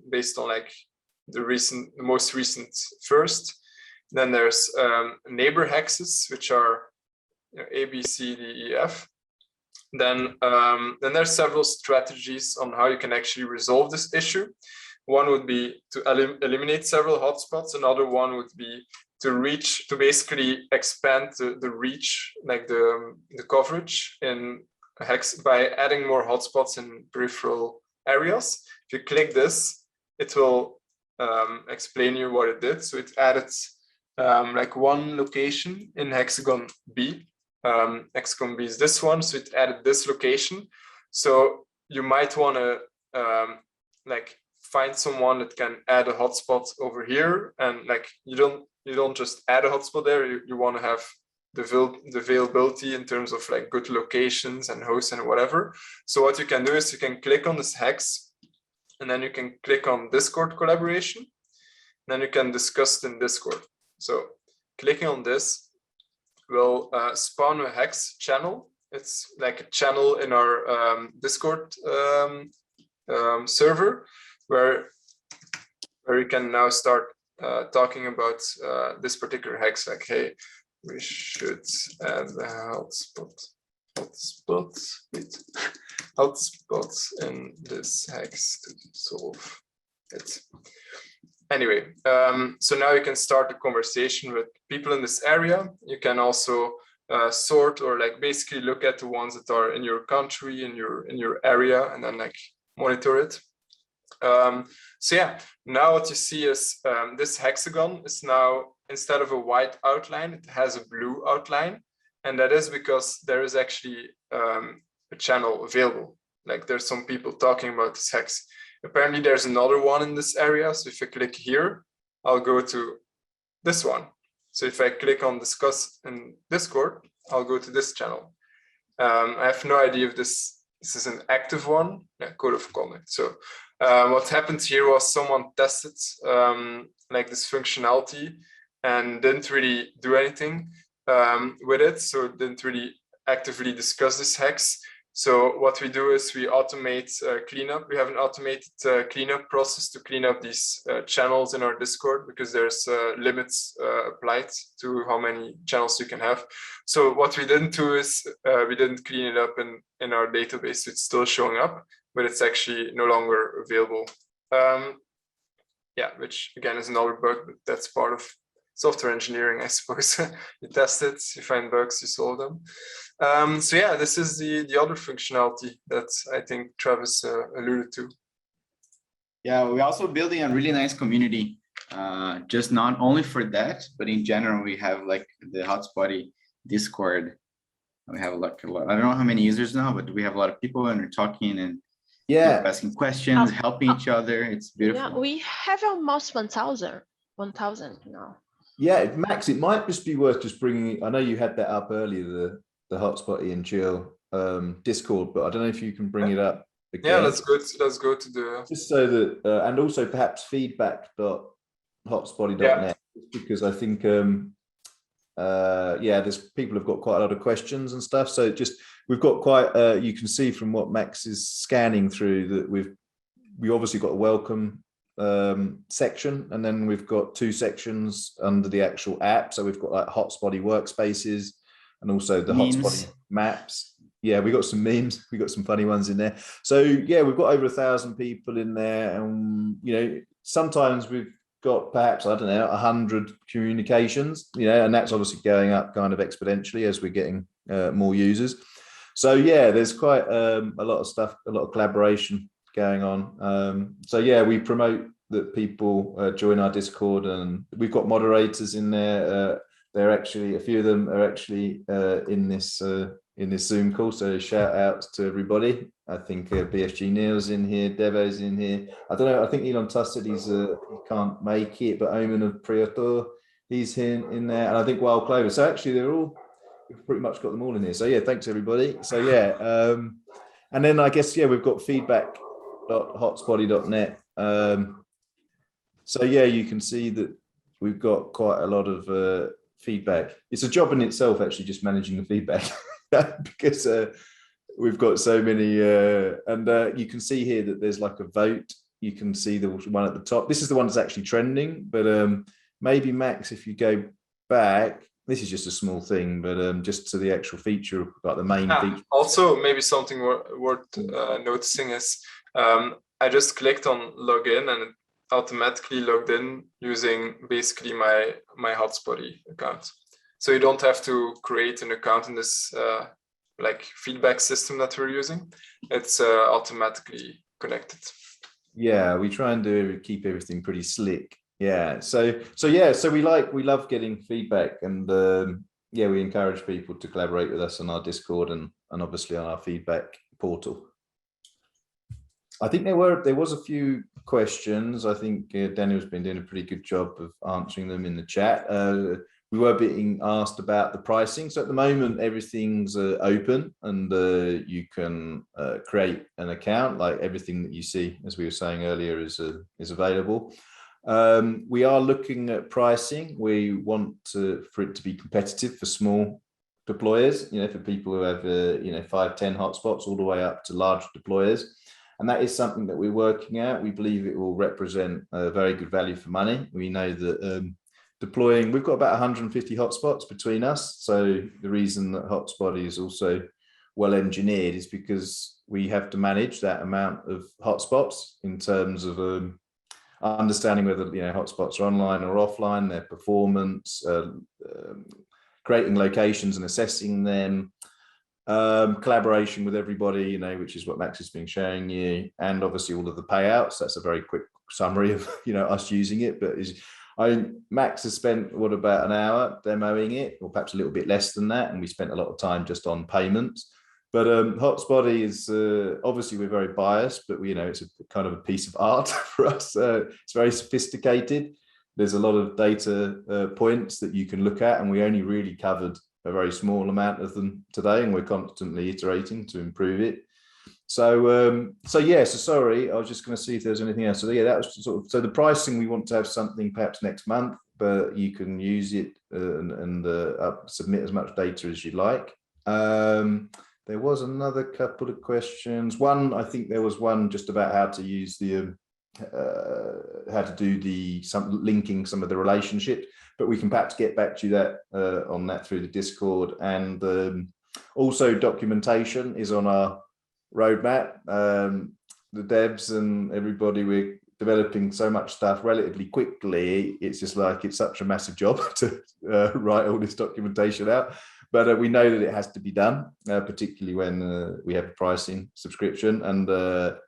based on like the most recent first. Then there's neighbor hexes, which are A, B, C, D, E, F. Then there's several strategies on how you can actually resolve this issue. One would be to eliminate several hotspots. Another one would be to basically expand the reach, like the coverage in hex by adding more hotspots in peripheral areas. If you click this, it will explain you what it did. So it added like one location in hexagon B. Hexagon B is this one, so it added this location. So you might want to like find someone that can add a hotspot over here, and like you don't just add a hotspot there. You want to have the availability in terms of like good locations and hosts and whatever. So what you can do is you can click on this hex, and then you can click on Discord collaboration. Then you can discuss it in Discord. So clicking on this will spawn a hex channel. It's like a channel in our Discord server where you can now start talking about this particular hex. Like, hey, we should add a hotspots in this hex to solve it. Anyway, so now you can start a conversation with people in this area. You can also sort or like basically look at the ones that are in your country, in your area, and then like monitor it. So yeah, now what you see is this hexagon is now, instead of a white outline, it has a blue outline. And that is because there is actually a channel available. Like there's some people talking about this hex. Apparently there's another one in this area. So if I click here, I'll go to this one. So if I click on discuss in Discord, I'll go to this channel. I have no idea if this is an active one. Yeah, code of conduct. So what happened here was someone tested like this functionality and didn't really do anything with it. So didn't really actively discuss this hex. So what we do is we automate cleanup. We have an automated cleanup process to clean up these channels in our Discord, because there's limits applied to how many channels you can have. So what we didn't do is we didn't clean it up in our database. It's still showing up, but it's actually no longer available. Yeah, which again is another bug, but that's part of software engineering, I suppose. You test it, you find bugs, you solve them. So yeah, this is the other functionality that I think Travis alluded to. Yeah, we're also building a really nice community, just not only for that, but in general, we have like the Hotspotty Discord. We have like a lot, I don't know how many users now, but we have a lot of people and we're talking and asking questions, helping each other. It's beautiful. Yeah, we have almost 1,000 now. Yeah, Max, it might just be worth just bringing, I know you had that up earlier, the Hotspotty and Chill Discord, but I don't know if you can bring it up again. Yeah, let's go to the... Just so that, and also perhaps feedback.hotspotty.net, because I think, there's people have got quite a lot of questions and stuff. So we've got quite, you can see from what Max is scanning through that we obviously got a welcome section, and then we've got 2 sections under the actual app. So we've got like Hotspotty Workspaces and also the memes. Hotspotty maps. Yeah, we got some memes, we got some funny ones in there. So yeah, we've got over 1,000 people in there, and you know, sometimes we've got perhaps, I don't know, 100 communications, you know, and that's obviously going up kind of exponentially as we're getting more users. So yeah, there's quite a lot of stuff, a lot of collaboration going on. So yeah, we promote that people join our Discord, and we've got moderators in there. They're actually, a few of them are actually in this Zoom call. So shout out to everybody. I think BFG Neil's in here, Devo's in here. I don't know, I think Elon Tuss said he can't make it, but Omen of Priator, he's in there, and I think Wild Clover. So actually we've pretty much got them all in here. So yeah, thanks everybody. So yeah, and then I guess, yeah, we've got feedback.hotspotty.net. So yeah, you can see that we've got quite a lot of feedback. It's a job in itself, actually, just managing the feedback because we've got so many, and you can see here that there's like a vote. You can see the one at the top. This is the one that's actually trending, but maybe Max, if you go back, this is just a small thing, but just to the actual feature, like the main feature. Also, maybe something worth noticing is I just clicked on login and it automatically logged in using basically my Hotspotty account. So you don't have to create an account in this like feedback system that we're using. It's automatically connected. Yeah, we try and keep everything pretty slick. Yeah, so we love getting feedback, and yeah, we encourage people to collaborate with us on our Discord and obviously on our feedback portal. I think there was a few questions. I think Daniel's been doing a pretty good job of answering them in the chat. We were being asked about the pricing. So at the moment, everything's open, and you can create an account. Like everything that you see, as we were saying earlier, is available. We are looking at pricing. We want for it to be competitive for small deployers, you know, for people who have, 5, 10 hotspots all the way up to large deployers. And that is something that we're working at. We believe it will represent a very good value for money. We know that deploying, we've got about 150 hotspots between us. So the reason that Hotspotty is also well engineered is because we have to manage that amount of hotspots in terms of understanding whether, hotspots are online or offline, their performance, creating locations and assessing them, collaboration with everybody, which is what Max has been showing you, and obviously all of the payouts. That's a very quick summary of us using it. But Max has spent about an hour demoing it, or perhaps a little bit less than that, and we spent a lot of time just on payments. But Hotspotty is obviously, we're very biased, but it's a kind of a piece of art for us. It's very sophisticated. There's a lot of data points that you can look at, and we only really covered a very small amount of them today, and we're constantly iterating to improve it. So sorry, I was just going to see if there's anything else. So yeah, that was so the pricing, we want to have something perhaps next month, but you can use it and submit as much data as you like. There was another couple of questions. I think there was one just about how to use the how to do linking some of the relationships, but we can perhaps get back to you on that through the Discord. And also documentation is on our roadmap. The devs and everybody, we're developing so much stuff relatively quickly. It's just like, it's such a massive job to write all this documentation out. But we know that it has to be done, particularly when we have a pricing subscription. And the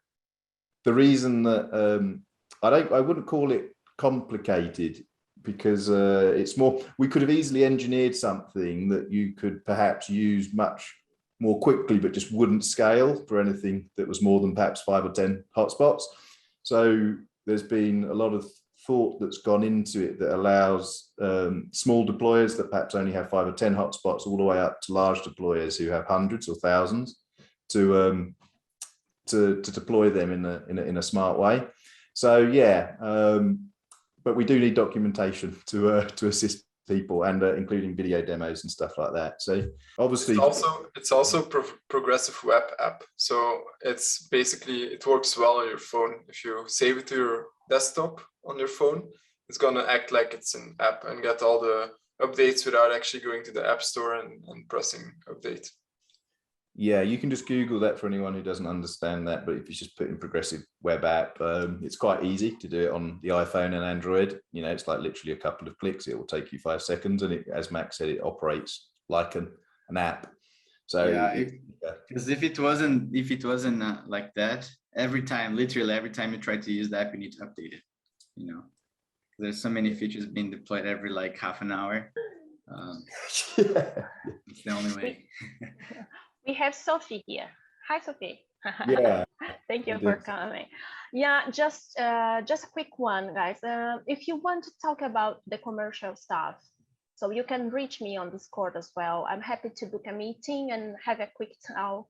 reason that I wouldn't call it complicated, because it's more, we could have easily engineered something that you could perhaps use much more quickly, but just wouldn't scale for anything that was more than perhaps 5 or 10 hotspots. So there's been a lot of thought that's gone into it that allows small deployers that perhaps only have 5 or 10 hotspots all the way up to large deployers who have hundreds or thousands to deploy them in a smart way. So yeah, but we do need documentation to assist people, and including video demos and stuff like that. So obviously it's also progressive web app, so it's basically, it works well on your phone. If you save it to your desktop on your phone, it's going to act like it's an app and get all the updates without actually going to the app store and pressing update. Yeah, you can just Google that for anyone who doesn't understand that. But if you just put in progressive web app, it's quite easy to do it on the iPhone and Android. It's like literally a couple of clicks. It will take you 5 seconds, and as Max said, it operates like an app. So yeah, because if it wasn't like that, literally every time you try to use the app, you need to update it. There's so many features being deployed every like half an hour. It's the only way. We have Sophie here. Hi, Sophie. Yeah. Thank you for coming. Yeah, just a quick one, guys. If you want to talk about the commercial stuff, so you can reach me on Discord as well. I'm happy to book a meeting and have a quick talk,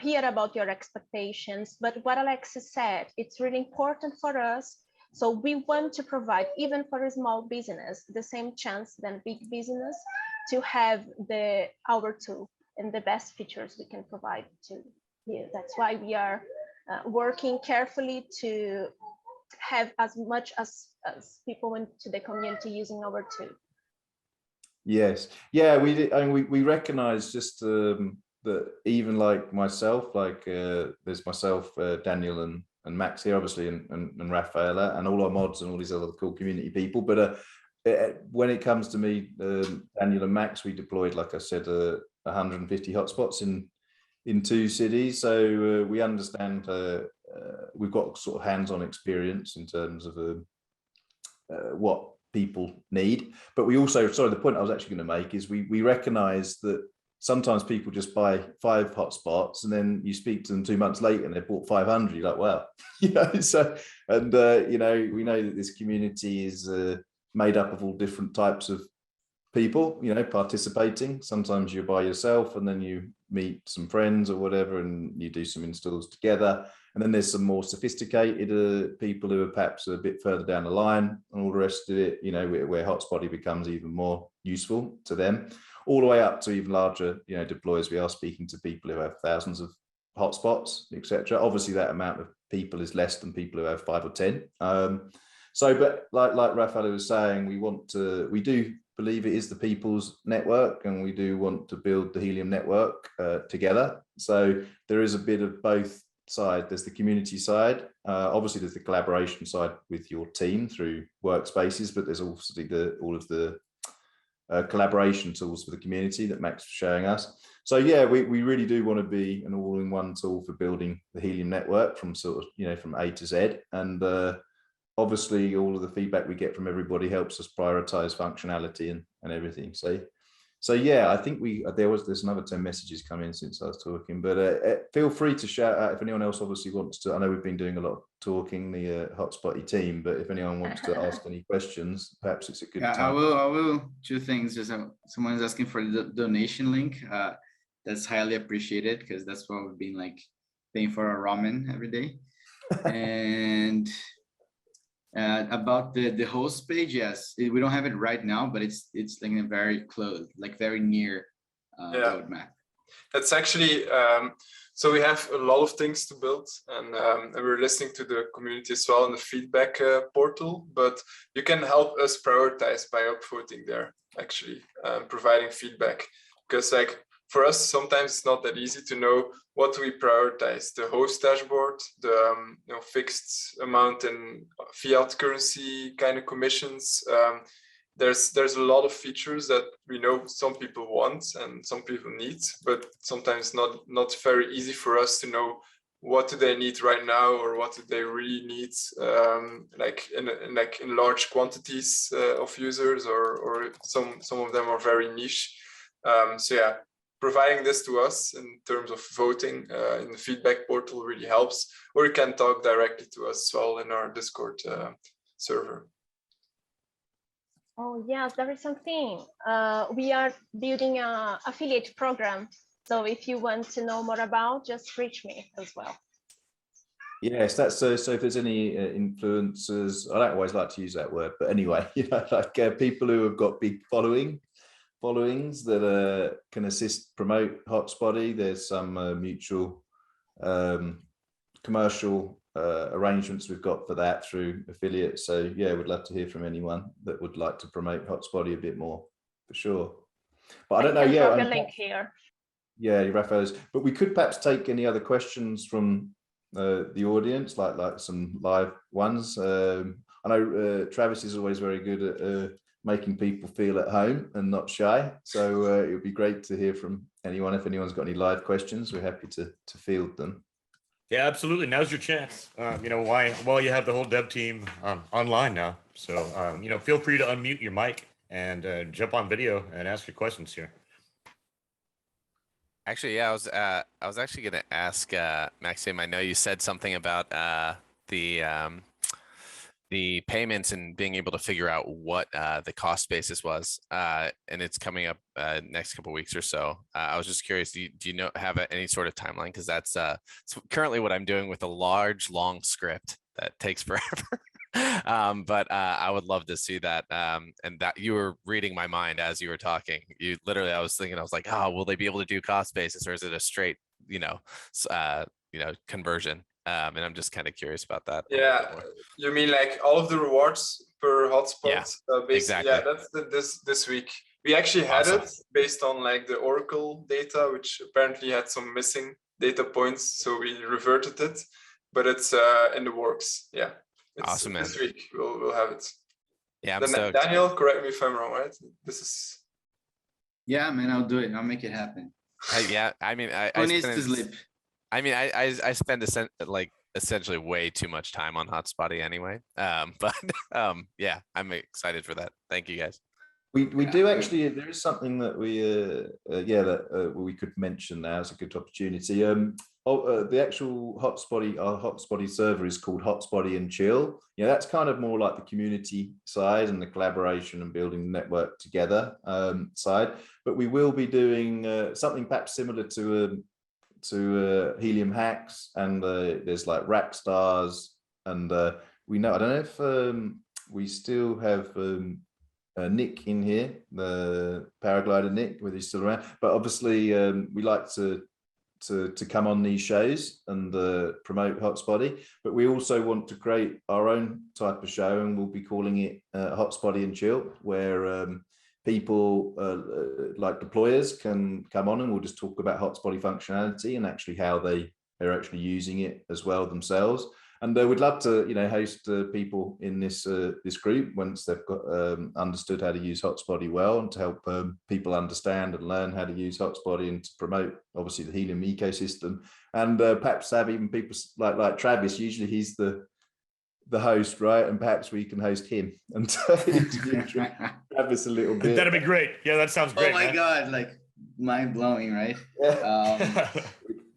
hear about your expectations. But what Alexis said, it's really important for us. So we want to provide, even for a small business, the same chance than big business to have our tool and the best features we can provide to you. That's why we are working carefully to have as much as people into the community using our tool. Yes, yeah, we recognize just that even like myself, there's myself, Daniel and Max here, obviously, and Rafaela, and all our mods and all these other cool community people. But when it comes to me, Daniel and Max, we deployed, like I said, 150 hotspots in 2 cities. So we understand, we've got sort of hands-on experience in terms of what people need. But we also, sorry, the point I was actually going to make is we recognize that sometimes people just buy 5 hotspots, and then you speak to them 2 months later and they bought 500. You're like, well, so, and we know that this community is made up of all different types of people, participating. Sometimes you're by yourself and then you meet some friends or whatever, and you do some installs together. And then there's some more sophisticated people who are perhaps a bit further down the line and all the rest of it, where Hotspotty becomes even more useful to them, all the way up to even larger, deployers. We are speaking to people who have thousands of hotspots, etc. Obviously, that amount of people is less than people who have 5 or 10. But like Raphael was saying, we do believe it is the people's network, and we do want to build the Helium network together. So there is a bit of both sides. There's the community side. Obviously, there's the collaboration side with your team through Workspaces, but there's also all of the collaboration tools for the community that Max was showing us. So yeah, we really do want to be an all-in-one tool for building the Helium network from sort of, from A to Z. And obviously all of the feedback we get from everybody helps us prioritize functionality and everything. So yeah, I think there's another 10 messages come in since I was talking, but feel free to shout out if anyone else obviously wants to. I know we've been doing a lot of talking, the Hotspotty team, but if anyone wants to ask any questions, perhaps it's a good time. I will. 2 things. Just someone's asking for the donation link. That's highly appreciated, because that's what we've been like paying for our ramen every day. And about the host page, yes, we don't have it right now, but it's like a very close, like very near roadmap. That's actually so we have a lot of things to build, and we're listening to the community as well in the feedback portal. But you can help us prioritize by upvoting there, actually, providing feedback, because like for us, sometimes it's not that easy to know what we prioritize. The host dashboard, the fixed amount in fiat currency kind of commissions. There's a lot of features that we know some people want and some people need, but sometimes not very easy for us to know what do they need right now, or what do they really need, like in large quantities of users, or some of them are very niche. So yeah, providing this to us in terms of voting in the feedback portal really helps, or you can talk directly to us as well in our Discord server. Oh yes, there is something. We are building an affiliate program. So if you want to know more about, just reach me as well. Yes, that's so if there's any influencers, I don't always like to use that word, but anyway, like people who have got big followings that can assist promote Hotspotty. There's some mutual commercial arrangements we've got for that through affiliates. So yeah, we'd love to hear from anyone that would like to promote Hotspotty a bit more, for sure. But I don't know. Yeah, drop a link here. Yeah, Raphael's. But we could perhaps take any other questions from the audience, like some live ones. I know Travis is always very good at making people feel at home and not shy. So it would be great to hear from anyone. If anyone's got any live questions, we're happy to field them. Yeah, absolutely. Now's your chance. While you have the whole dev team online now. So, feel free to unmute your mic and jump on video and ask your questions here. Actually, yeah, I was actually going to ask Maxim. I know you said something about the payments and being able to figure out what the cost basis was, and it's coming up next couple of weeks or so. I was just curious, do you have any sort of timeline? Because that's currently what I'm doing with a long script that takes forever. But I would love to see that. And that you were reading my mind as you were talking. You literally, I was like, oh, will they be able to do cost basis, or is it a straight, conversion? And I'm just kind of curious about that. Yeah, you mean like all of the rewards per hotspot? Yeah, exactly. Yeah, that's this week. We actually had Awesome. it based on like the Oracle data, which apparently had some missing data points, so we reverted it. But it's in the works. Yeah, it's awesome, man. This week we'll have it. Yeah, I'm stoked. Daniel, correct me if I'm wrong, right? This is. Yeah, man, I'll do it. I'll make it happen. Yeah, I mean, Who needs to sleep? I mean, I spend essentially way too much time on Hotspotty anyway. But yeah, I'm excited for that. Thank you guys. We do actually. There is something that we could mention now as a good opportunity. The actual our Hotspotty server is called Hotspotty Chill. Yeah, that's kind of more like the community side and the collaboration and building the network together side. But we will be doing something perhaps similar to Helium hacks, and there's like rack stars, and we know, I don't know if we still have Nick in here, the paraglider Nick, whether he's still around, but obviously we like to come on these shows and promote Hotspotty, but we also want to create our own type of show, and we'll be calling it Hotspotty Chill, where people like deployers can come on, and we'll just talk about Hotspotty functionality and actually how they're actually using it as well themselves. And we'd love to, host people in this group once they've got understood how to use Hotspotty well, and to help people understand and learn how to use Hotspotty, and to promote obviously the Helium ecosystem, and perhaps have even people like Travis. Usually he's the host, right? And perhaps we can host him and interview Travis a little bit. That'd be great. Yeah, that sounds great. Oh my God, like mind blowing, right? Yeah.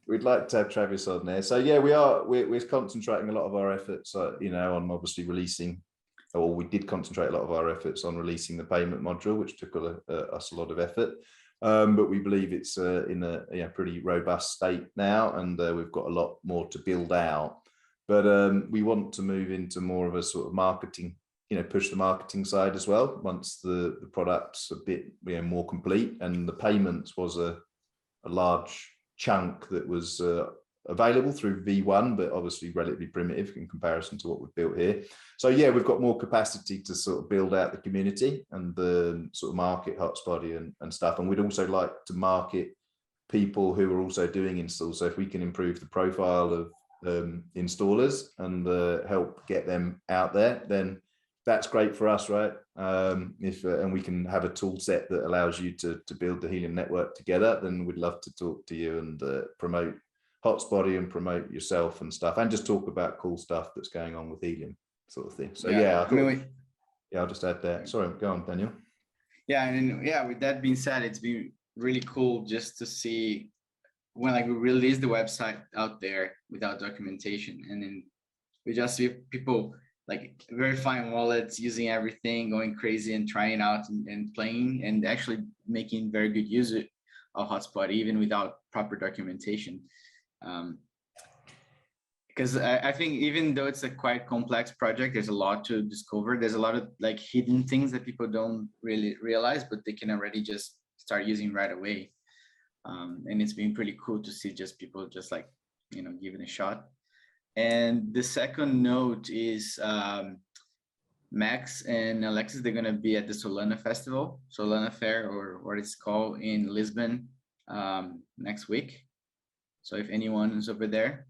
We'd like to have Travis on there. So yeah, we're concentrating a lot of our efforts, on obviously releasing, or we did concentrate a lot of our efforts on releasing the payment module, which took us a lot of effort. But we believe it's in a pretty robust state now, and we've got a lot more to build out. But we want to move into more of a sort of marketing, push the marketing side as well, once the product's a bit more complete. And the payments was a large chunk that was available through V1, but obviously relatively primitive in comparison to what we've built here. So yeah, we've got more capacity to sort of build out the community and sort of market Hotspotty and stuff. And we'd also like to market people who are also doing installs. So if we can improve the profile of installers and help get them out there, then that's great for us, right? And we can have a tool set that allows you to build the Helium network together, then we'd love to talk to you and promote Hotspotty and promote yourself and stuff, and just talk about cool stuff that's going on with Helium, sort of thing. So yeah, I'll just add that. Sorry, go on, Daniel. Yeah, and with that being said, it's been really cool just to see when we release the website out there without documentation, and then we just see people verifying wallets, using everything, going crazy and trying out and playing, and actually making very good use of Hotspotty even without proper documentation. Because I think even though it's a quite complex project, there's a lot to discover. There's a lot of hidden things that people don't really realize, but they can already just start using right away. And it's been pretty cool to see just people just giving a shot. And the second note is Max and Alexis, they're going to be at the Solana Festival, Solana Fair, or what it's called, in Lisbon next week. So if anyone is over there,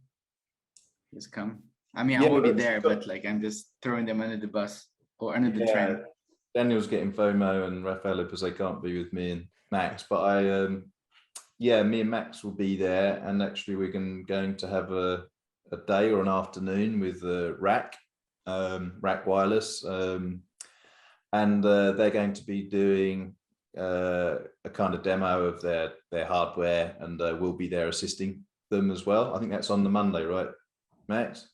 just come. I mean, I will be there, but I'm just throwing them under the bus or under the train. Daniel's getting FOMO and Rafael, because they can't be with me and Max, but me and Max will be there. And actually we're going to have a day or an afternoon with Rack Wireless, and they're going to be doing a kind of demo of their hardware, and we'll be there assisting them as well. I think that's on the Monday, right, Max?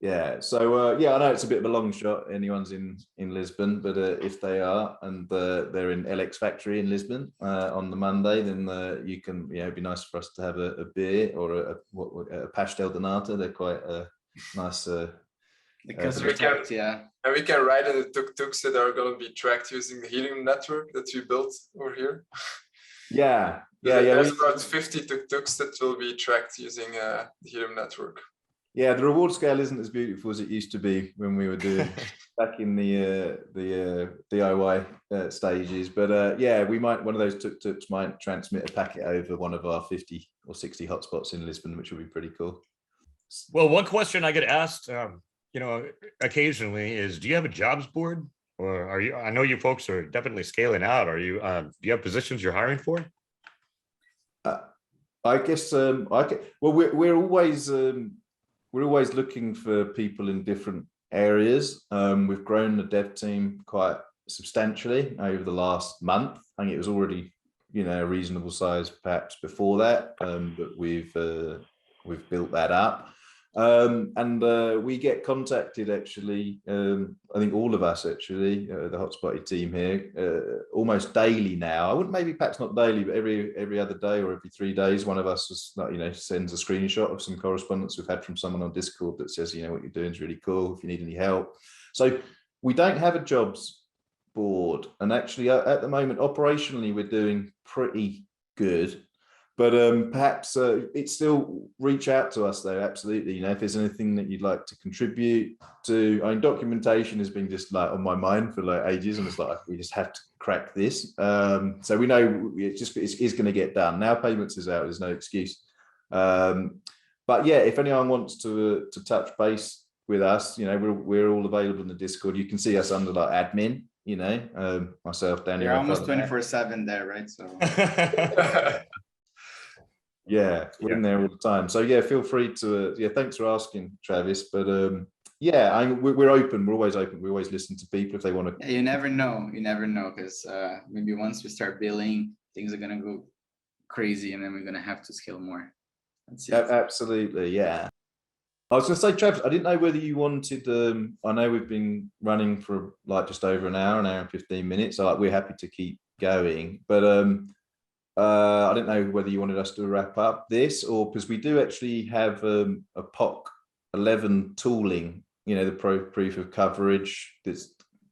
Yeah. So I know it's a bit of a long shot, anyone's in Lisbon, but if they are, and they're in LX Factory in Lisbon on the Monday, then you can, it'd be nice for us to have a beer or a pastel de nata. They're quite nice. Because we can ride in the tuk-tuks that are going to be tracked using the Helium network that we built over here. There's about 50 tuk-tuks that will be tracked using the Helium network. Yeah, the reward scale isn't as beautiful as it used to be when we were doing back in the DIY stages. But we might, one of those tuk-tuks might transmit a packet over one of our 50 or 60 hotspots in Lisbon, which would be pretty cool. Well, one question I get asked, occasionally is, do you have a jobs board, or are you? I know you folks are definitely scaling out. Are you? Do you have positions you're hiring for? I guess we're always looking for people in different areas. We've grown the dev team quite substantially over the last month. I think it was already, you know, a reasonable size perhaps before that, but we've built that up. We get contacted actually, I think all of us actually, the Hotspotty team here, almost daily now. I wouldn't, maybe perhaps not daily, but every other day or every 3 days, one of us is, you know, sends a screenshot of some correspondence we've had from someone on Discord that says, you know, what you're doing is really cool, if you need any help. So we don't have a jobs board, and actually at the moment operationally we're doing pretty good. But perhaps it's still reach out to us though, absolutely. You know, if there's anything that you'd like to contribute to, I mean, documentation has been just like on my mind for like ages, and it's like, we just have to crack this. So we know it is going to get done. Now payments is out, there's no excuse. But yeah, if anyone wants to touch base with us, you know, we're all available in the Discord. You can see us under like admin, you know, myself, Danny. You're almost 24/7 there, right? So. Yeah, we're in there all the time. So yeah, feel free to yeah, thanks for asking, Travis. But yeah, we're open. We're always open. We always listen to people if they want to. Yeah, you never know. You never know, because maybe once we start billing, things are gonna go crazy, and then we're gonna have to scale more. That's it. Absolutely, yeah. I was gonna say, Travis, I didn't know whether you wanted. I know we've been running for like just over an hour and 15 minutes. So like, we're happy to keep going, but I didn't know whether you wanted us to wrap up this, or because we do actually have a PoCv11 tooling, you know, the proof of coverage that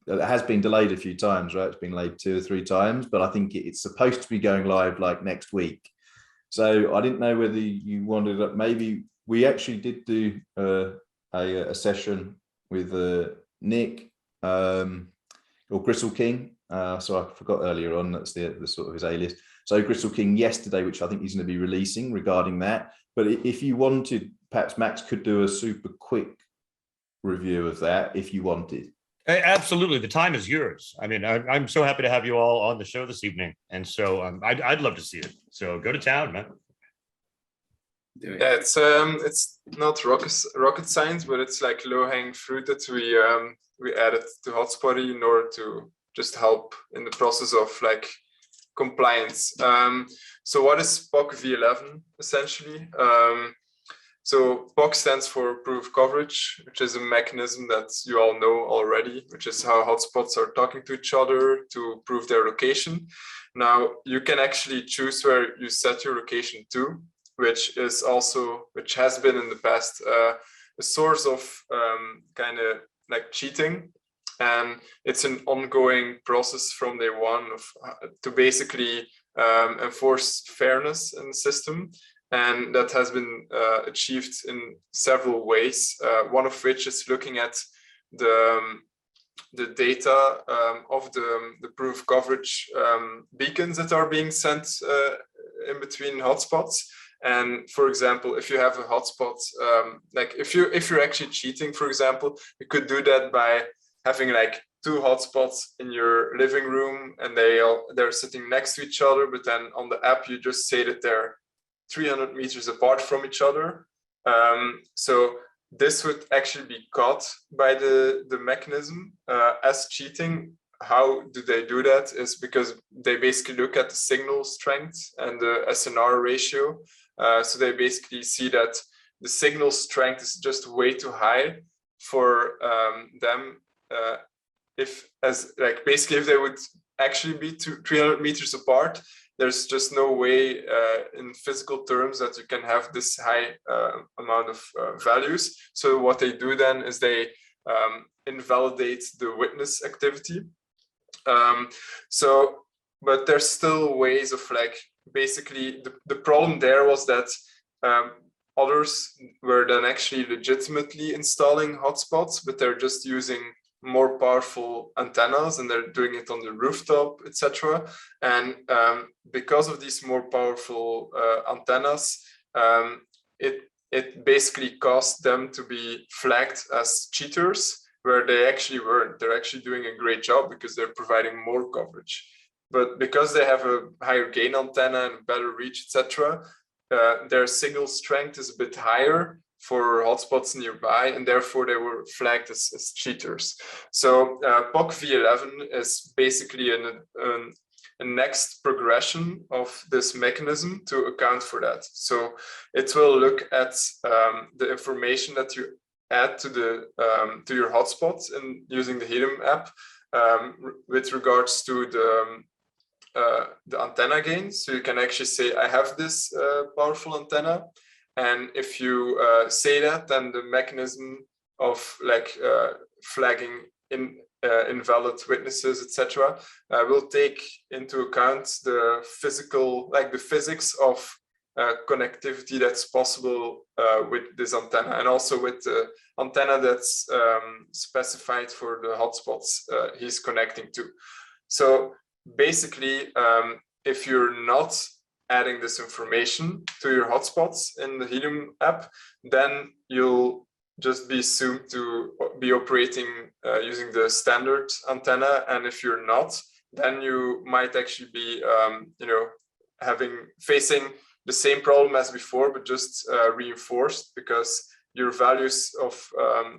has been delayed a few times, right? It's been delayed 2 or 3 times, but I think it's supposed to be going live like next week. So I didn't know whether you wanted, maybe we actually did do a session with Nick or Gristle King. So I forgot earlier on, that's the sort of his A-list. So Gristle King yesterday, which I think he's going to be releasing regarding that. But if you wanted, perhaps Max could do a super quick review of that if you wanted. Absolutely, the time is yours. I mean, I'm so happy to have you all on the show this evening, and so I'd love to see it. So go to town, man. Yeah, it's not rocket science, but it's like low-hanging fruit that we added to Hotspotty in order to just help in the process of like compliance. So what is PoCv11 essentially? So PoC stands for proof coverage, which is a mechanism that you all know already, which is how hotspots are talking to each other to prove their location. Now you can actually choose where you set your location to, which has been in the past a source of kind of like cheating. And it's an ongoing process from day one to basically enforce fairness in the system. And that has been achieved in several ways, one of which is looking at the data of the proof coverage beacons that are being sent in between hotspots. And for example, if you have a hotspot, like if you're actually cheating, for example, you could do that by having like 2 hotspots in your living room, and they're sitting next to each other, but then on the app you just say that they're 300 meters apart from each other. So this would actually be caught by the mechanism as cheating. How do they do that? Is because they basically look at the signal strength and the SNR ratio. So they basically see that the signal strength is just way too high for them. If they would actually be 300 meters apart, there's just no way in physical terms that you can have this high amount of values. So what they do then is they invalidate the witness activity. But there's still ways of like, basically the problem there was that others were then actually legitimately installing hotspots, but they're just using more powerful antennas, and they're doing it on the rooftop, etc. And because of these more powerful antennas, it basically caused them to be flagged as cheaters, where they actually weren't. They're actually doing a great job because they're providing more coverage. But because they have a higher gain antenna and better reach, etc., their signal strength is a bit higher. for hotspots nearby, and therefore they were flagged as cheaters. So PoCv11 is basically a next progression of this mechanism to account for that. So it will look at the information that you add to your hotspots and using the Helium app with regards to the antenna gain. So you can actually say, I have this powerful antenna, and if you say that, then the mechanism of like flagging invalid witnesses, etc., will take into account the physical, like the physics of connectivity that's possible with this antenna, and also with the antenna that's specified for the hotspots he's connecting to. So basically, if you're not adding this information to your hotspots in the Helium app, then you'll just be assumed to be operating using the standard antenna. And if you're not, then you might actually be, facing the same problem as before, but just reinforced, because your values of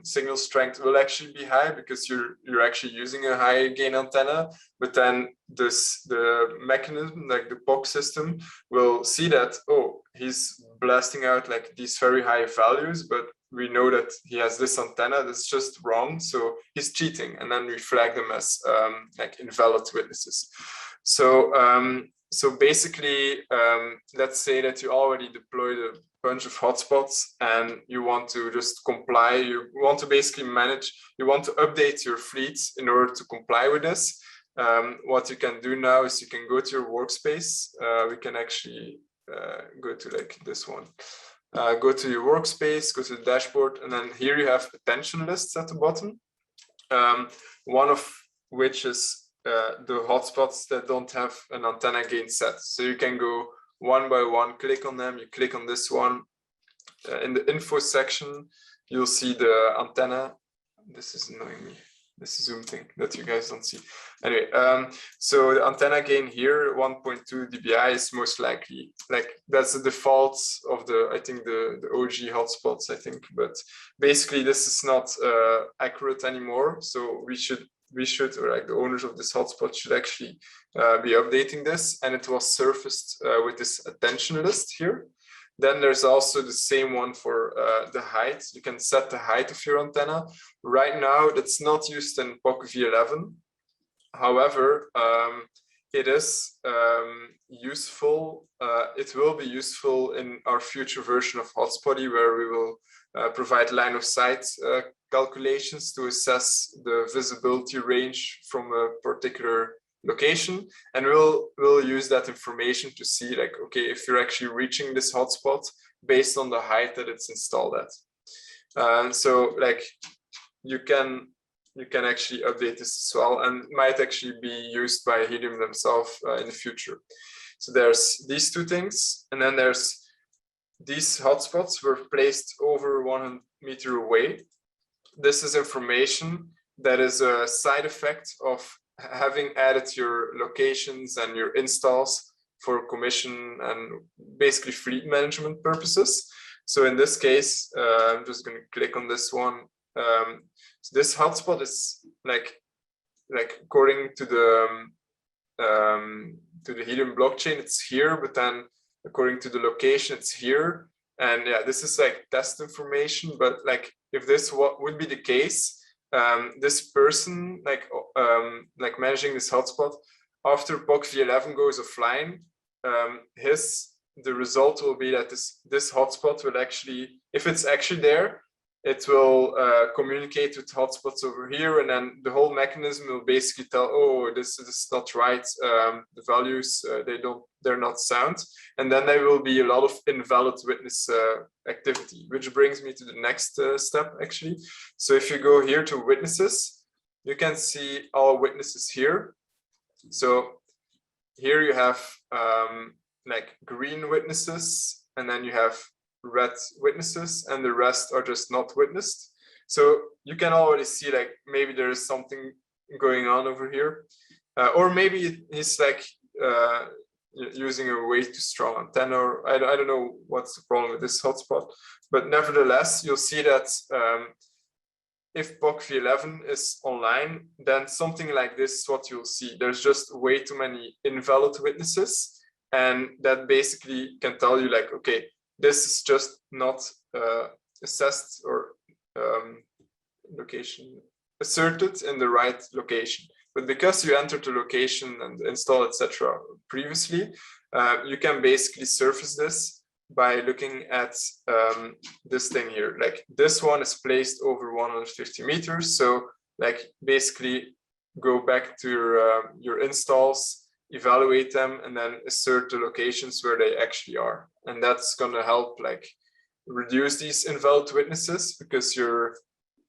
signal strength will actually be high because you're actually using a high gain antenna. But then the mechanism, like the PoC system, will see that, oh, he's blasting out like these very high values, but we know that he has this antenna that's just wrong, so he's cheating, and then we flag them as like invalid witnesses. So so basically, let's say that you already deployed a bunch of hotspots and you want to just comply. You want to basically manage, you want to update your fleets in order to comply with this. What you can do now is you can go to your workspace. We can actually go to like this one. Go to your workspace, go to the dashboard, and then here you have attention lists at the bottom. One of which is the hotspots that don't have an antenna gain set. So you can go one by one, click on them. You click on this one. In the info section, you'll see the antenna. This is annoying me. This Zoom thing that you guys don't see. Anyway, so the antenna gain here, 1.2 dBi is most likely, like that's the default of I think the OG hotspots, I think. But basically this is not accurate anymore. So we should, or like the owners of this hotspot should actually be updating this. And it was surfaced with this attention list here. Then there's also the same one for the height. You can set the height of your antenna. Right now, that's not used in PoCv11. However, it is useful. It will be useful in our future version of Hotspotty, where we will provide line of sight calculations to assess the visibility range from a particular location, and we'll use that information to see, like, okay, if you're actually reaching this hotspot based on the height that it's installed at. So like you can actually update this as well, and might actually be used by Helium themselves in the future. So there's these two things, and then there's these hotspots were placed over 100 meters away. This is information that is a side effect of having added your locations and your installs for commission and basically fleet management purposes. So in this case, I'm just going to click on this one. So this hotspot is like according to the Helium blockchain, it's here, but then according to the location, it's here. And yeah, this is like test information, but like if this would be the case, this person like managing this hotspot, after PoCv11 goes offline, the result will be that this hotspot will actually, if it's actually there, it will communicate with hotspots over here, and then the whole mechanism will basically tell, oh, this is not right, the values they're not sound, and then there will be a lot of invalid witness activity, which brings me to the next step actually. So if you go here to witnesses, you can see all witnesses here. So here you have like green witnesses, and then you have red witnesses, and the rest are just not witnessed. So you can already see like maybe there is something going on over here, or maybe he's like using a way too strong antenna, or I don't know what's the problem with this hotspot, but nevertheless, you'll see that if PoCv11 is online, then something like this is what you'll see. There's just way too many invalid witnesses, and that basically can tell you like, okay, this is just not assessed or location asserted in the right location. But because you entered the location and install, etc. previously, you can basically surface this by looking at this thing here. Like this one is placed over 150 meters. So like basically go back to your installs, evaluate them, and then assert the locations where they actually are. And that's going to help like reduce these invalid witnesses because you're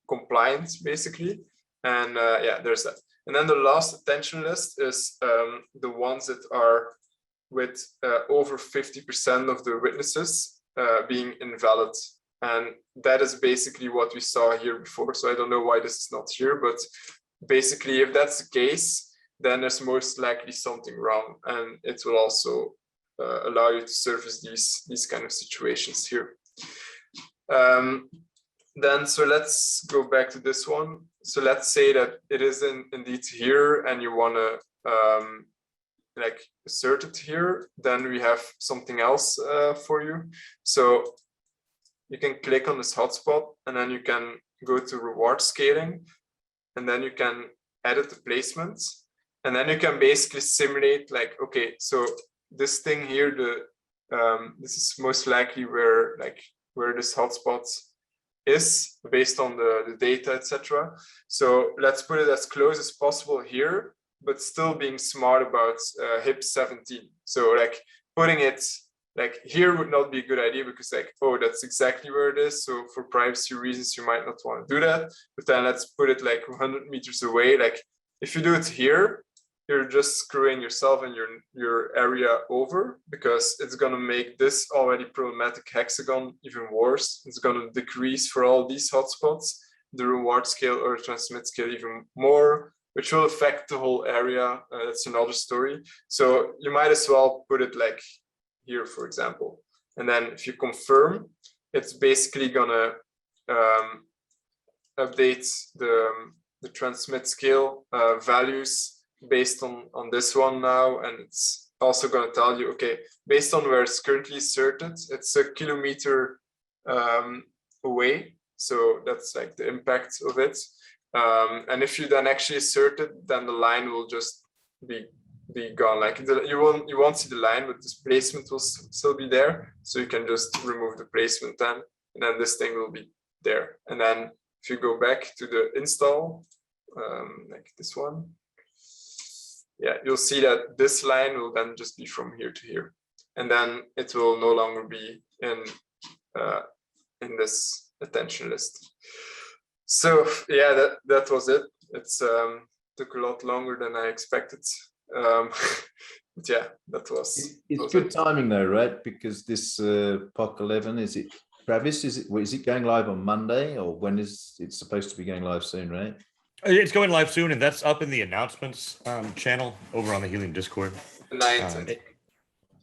compliant basically. And yeah, there's that. And then the last attention list is the ones that are with over 50% of the witnesses being invalid. And that is basically what we saw here before. So I don't know why this is not here, but basically if that's the case, then there's most likely something wrong. And it will also allow you to surface these kind of situations here. Then, so let's go back to this one. So let's say that it is indeed here and you want to like assert it here, then we have something else for you. So you can click on this hotspot and then you can go to reward scaling, and then you can edit the placements, and then you can basically simulate like, okay, so this thing here, this is most likely where this hotspot is based on the data, etc. So let's put it as close as possible here, but still being smart about HIP 17. So like putting it like here would not be a good idea because like, oh, that's exactly where it is. So for privacy reasons, you might not want to do that. But then let's put it like 100 meters away. Like if you do it here, you're just screwing yourself and your area over, because it's going to make this already problematic hexagon even worse. It's going to decrease for all these hotspots the reward scale or transmit scale even more, which will affect the whole area. That's another story. So you might as well put it like here, for example. And then if you confirm, it's basically going to update the transmit scale values based on this one now, and it's also going to tell you, okay, based on where it's currently asserted, it's a kilometer away, so that's like the impact of it. And if you then actually assert it, then the line will just be gone. Like you won't see the line, but this placement will still be there, so you can just remove the placement then, and then this thing will be there. And then if you go back to the install, like this one, yeah, you'll see that this line will then just be from here to here, and then it will no longer be in this attention list. So yeah, that was it. It's took a lot longer than I expected. But yeah, that was. It's good timing though, right? Because this PoC11, is it, Travis? Is it going live on Monday, or when is it supposed to be going live soon, right? It's going live soon, and that's up in the announcements channel over on the Helium Discord. The 9th.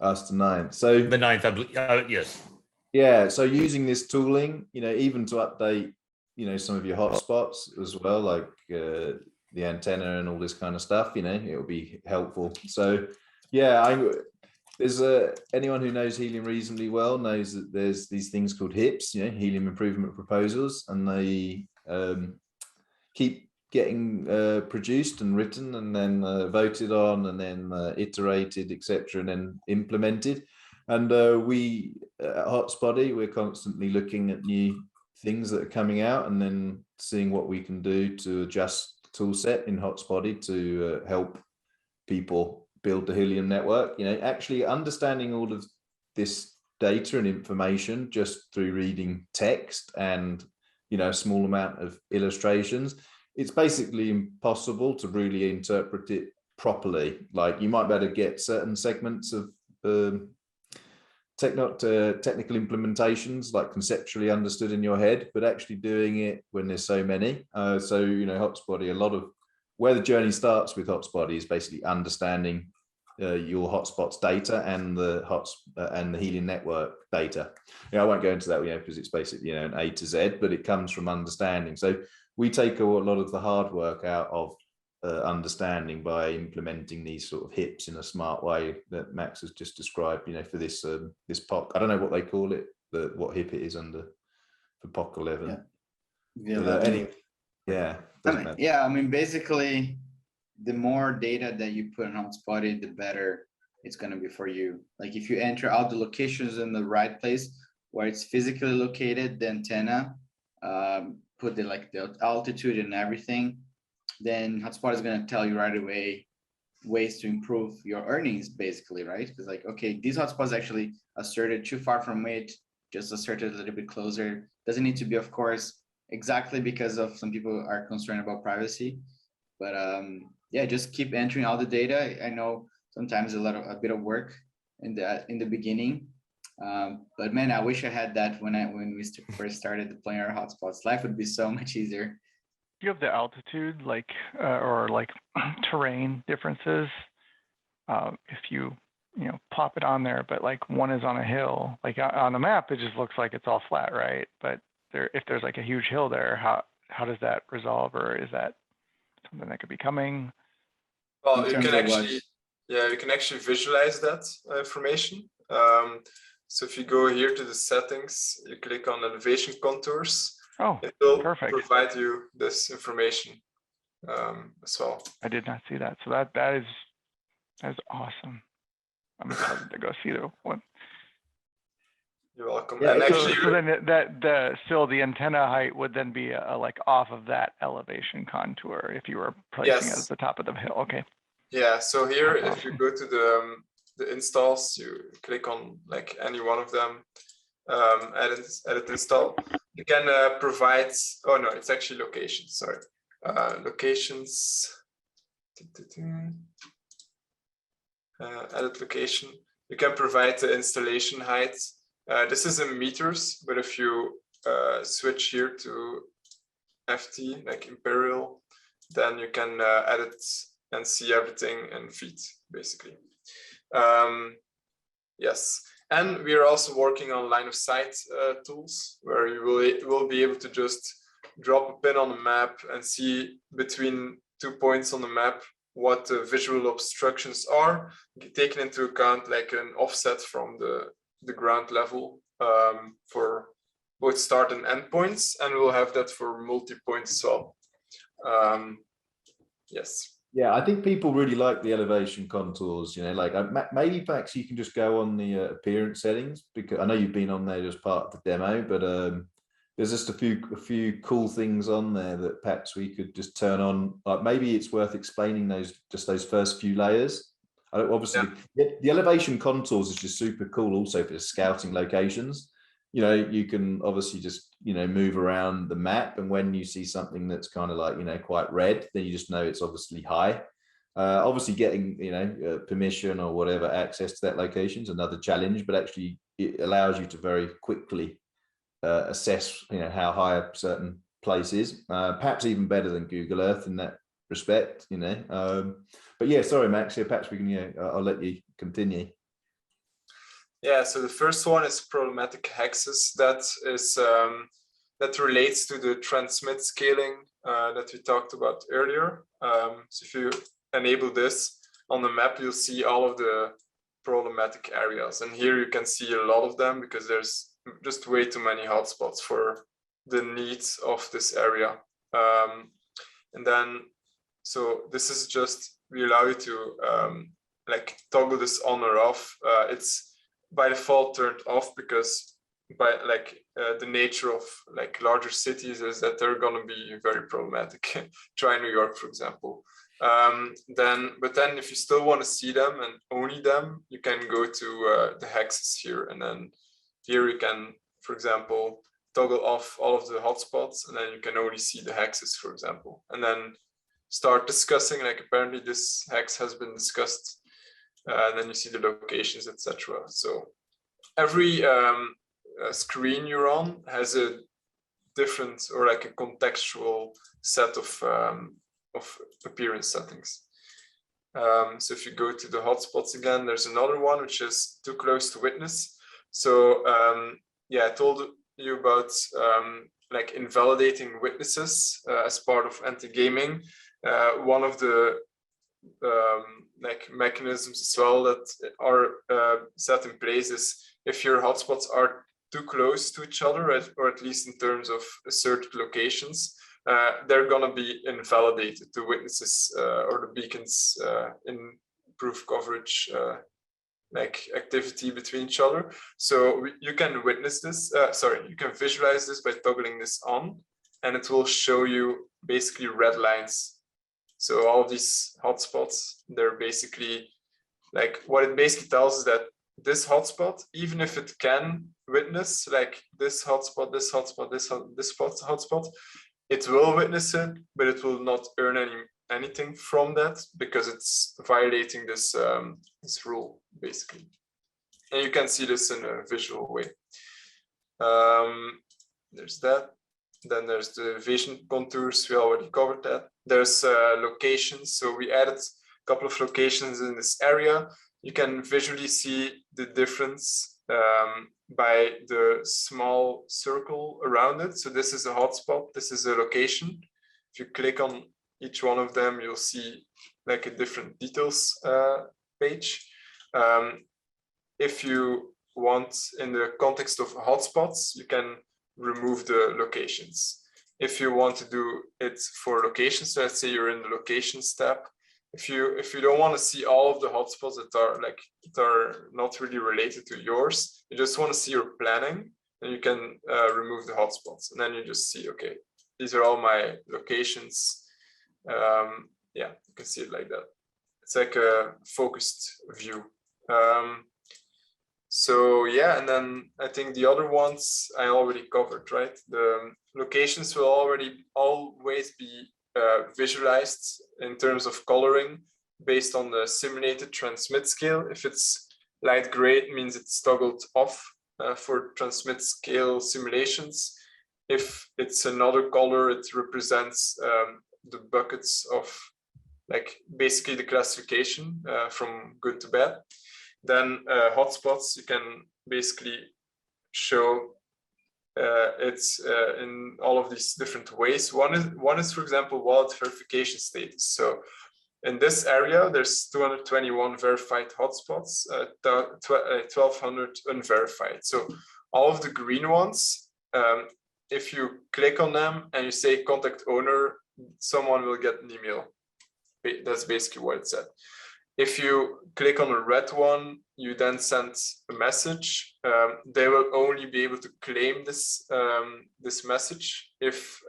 That's the 9th. So the 9th, I believe. Yes. Yeah. So using this tooling, even to update, some of your hotspots as well, like the antenna and all this kind of stuff, it'll be helpful. So yeah, there's anyone who knows Helium reasonably well knows that there's these things called HIPs, Helium Improvement Proposals, and they keep getting produced and written and then voted on and then iterated, etc., and then implemented. And we at Hotspotty, we're constantly looking at new things that are coming out and then seeing what we can do to adjust the tool set in Hotspotty to help people build the Helium network. Actually understanding all of this data and information just through reading text and a small amount of illustrations, it's basically impossible to really interpret it properly. Like you might be able to get certain segments of technical implementations like conceptually understood in your head, but actually doing it when there's so many. Hotspotty, a lot of where the journey starts with Hotspotty is basically understanding your hotspots data and the Helium network data. I won't go into that, because it's basically an A to Z, but it comes from understanding. So we take a lot of the hard work out of understanding by implementing these sort of hips in a smart way that Max has just described. For this this PoC. I don't know what they call it, what hip it is under for PoC11. Yeah. I mean, basically, the more data that you put on Hotspotty, the better it's going to be for you. Like if you enter all the locations in the right place where it's physically located, the antenna, put the altitude and everything, then Hotspot is going to tell you right away ways to improve your earnings, basically, right? Because like, okay, this hotspot is actually asserted too far from it, just asserted a little bit closer. Doesn't need to be, of course, exactly, because of some people are concerned about privacy. But yeah, just keep entering all the data. I know sometimes a bit of work in the beginning, but man, I wish I had that when we first started deploying our hotspots. Life would be so much easier. Do you have the altitude, or terrain differences? If you pop it on there, but like one is on a hill, like on the map, it just looks like it's all flat, right? But if there's like a huge hill there, how does that resolve, or is that something that could be coming? Well, you can actually visualize that information. So if you go here to the settings, you click on elevation contours. Oh, it will perfect. Provide you this information as well. I did not see that. So that is awesome. I'm excited to go see the one. You're welcome. Yeah, and actually, so then still the antenna height would then be like off of that elevation contour if you were placing it at the top of the hill. Okay. Yeah. So here, That's if you awesome. go to the installs, you click on like any one of them, edit install. You can provide. Oh no, it's actually locations. Sorry, locations. Edit location. You can provide the installation height. This is in meters, but if you switch here to FT, like imperial, then you can edit and see everything in feet, basically. Yes, and we are also working on line of sight tools, where you will be able to just drop a pin on the map and see between 2 points on the map what the visual obstructions are, taking into account like an offset from the ground level for both start and end points, and we'll have that for multi-point as well. Yes. Yeah, I think people really like the elevation contours. Like maybe Max, you can just go on the appearance settings, because I know you've been on there as part of the demo, but there's just a few cool things on there that perhaps we could just turn on. Like maybe it's worth explaining those first few layers. Obviously, the elevation contours is just super cool. Also for scouting locations, you can obviously just move around the map, and when you see something that's kind of like quite red, then you just know it's obviously high. Obviously, getting permission or whatever access to that location is another challenge, but actually it allows you to very quickly assess how high a certain place is, perhaps even better than Google Earth in that respect. But yeah, sorry Max, perhaps we can I'll let you continue. Yeah, so the first one is problematic hexes. That is that relates to the transmit scaling that we talked about earlier. So if you enable this on the map, you'll see all of the problematic areas, and here you can see a lot of them because there's just way too many hotspots for the needs of this area. And then, so this is just, we allow you to like toggle this on or off. It's by default turned off because by like the nature of like larger cities is that they're going to be very problematic. Try New York, for example. But then if you still want to see them and only them, you can go to the hexes here, and then here you can, for example, toggle off all of the hotspots, and then you can only see the hexes, for example, and then start discussing, like apparently this hex has been discussed, and then you see the locations, etc. So every screen you're on has a different or like a contextual set of appearance settings. So if you go to the hotspots again, there's another one which is too close to witness. So yeah, I told you about like invalidating witnesses as part of anti-gaming. One of the like mechanisms as well that are set in place is if your hotspots are too close to each other, or at least in terms of asserted locations, they're going to be invalidated. The witnesses or the beacons improve coverage like activity between each other. So you can witness this, you can visualize this by toggling this on, and it will show you basically red lines. So all of these hotspots, they're basically like, what it basically tells is that this hotspot, even if it can witness like this hotspot, this hotspot, this hotspot, it will witness it, but it will not earn anything from that because it's violating this this rule basically. And you can see this in a visual way. There's that. Then there's the vision contours. We already covered that. There's locations. So we added a couple of locations in this area. You can visually see the difference by the small circle around it. So this is a hotspot. This is a location. If you click on each one of them, you'll see like a different details page. If you want, in the context of hotspots, you can remove the locations. If you want to do it for locations, so let's say you're in the locations tab. If you don't want to see all of the hotspots that are not really related to yours, you just want to see your planning, and you can remove the hotspots, and then you just see, okay, these are all my locations. Yeah, you can see it like that. It's like a focused view. So yeah, and then I think the other ones I already covered, right? The locations will always be visualized in terms of coloring based on the simulated transmit scale. If it's light gray, it means it's toggled off for transmit scale simulations. If it's another color, it represents the buckets of like basically the classification from good to bad. Then hotspots, you can basically show it's in all of these different ways. One is, for example, wallet verification status. So in this area, there's 221 verified hotspots, 1,200 unverified. So all of the green ones, if you click on them and you say contact owner, someone will get an email. That's basically what it said. If you click on a red one, you then send a message. They will only be able to claim this this message if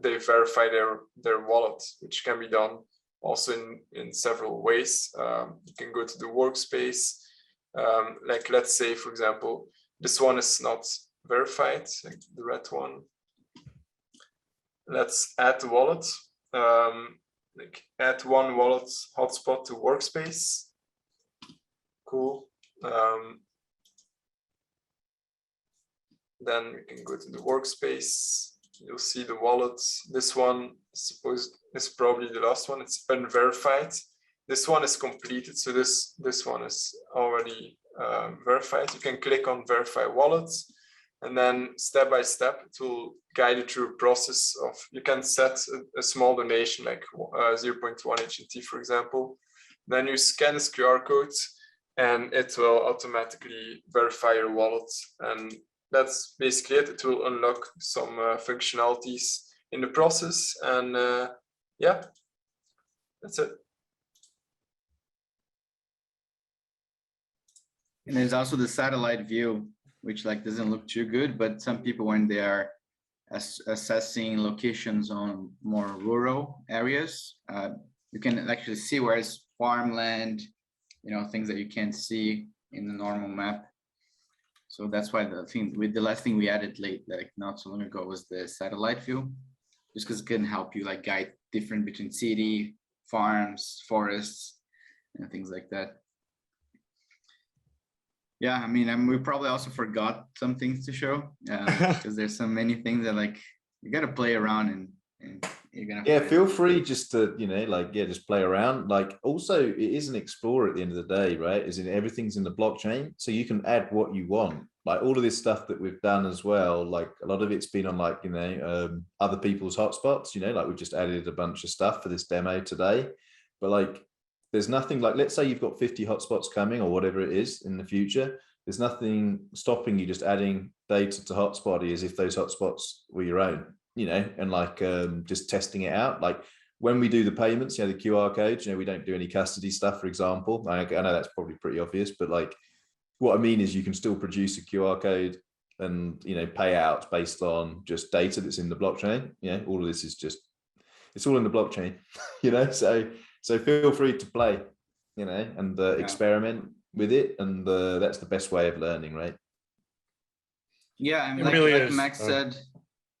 they verify their wallet, which can be done also in several ways. You can go to the workspace. Like let's say, for example, this one is not verified, like the red one. Let's add the wallet. Like add one wallet hotspot to workspace. Cool. Then we can go to the workspace. You'll see the wallets. This one is probably the last one. It's unverified. This one is completed. So this one is already verified. You can click on verify wallets. And then step by step, it will guide you through a process of, you can set a small donation like 0.1 HNT, for example. Then you scan this QR code and it will automatically verify your wallet. And that's basically it. It will unlock some functionalities in the process. And yeah, that's it. And there's also the satellite view, which like doesn't look too good, but some people, when they are assessing locations on more rural areas, you can actually see where it's farmland, you know, things that you can't see in the normal map. So that's why the last thing we added like not so long ago was the satellite view, just because it can help you like guide different between city, farms, forests, and things like that. Yeah, I mean, we probably also forgot some things to show because there's so many things that like you got to play around and you're gonna Yeah, find feel it. free just to, just play around. Like, also, it is an explorer at the end of the day, right? Is in everything's in the blockchain, so you can add what you want. Like all of this stuff that we've done as well, like a lot of it's been on like, other people's hotspots, like we've just added a bunch of stuff for this demo today. But like, there's nothing like, let's say you've got 50 hotspots coming or whatever it is in the future. There's nothing stopping you just adding data to Hotspotty as if those hotspots were your own, and like just testing it out. Like when we do the payments, the QR codes, we don't do any custody stuff, for example. I know that's probably pretty obvious, but like what I mean is you can still produce a QR code and, payouts based on just data that's in the blockchain. All of this is just, it's all in the blockchain, so feel free to play, and experiment with it. And that's the best way of learning, right? Yeah, I mean, It like, really like is. Max said,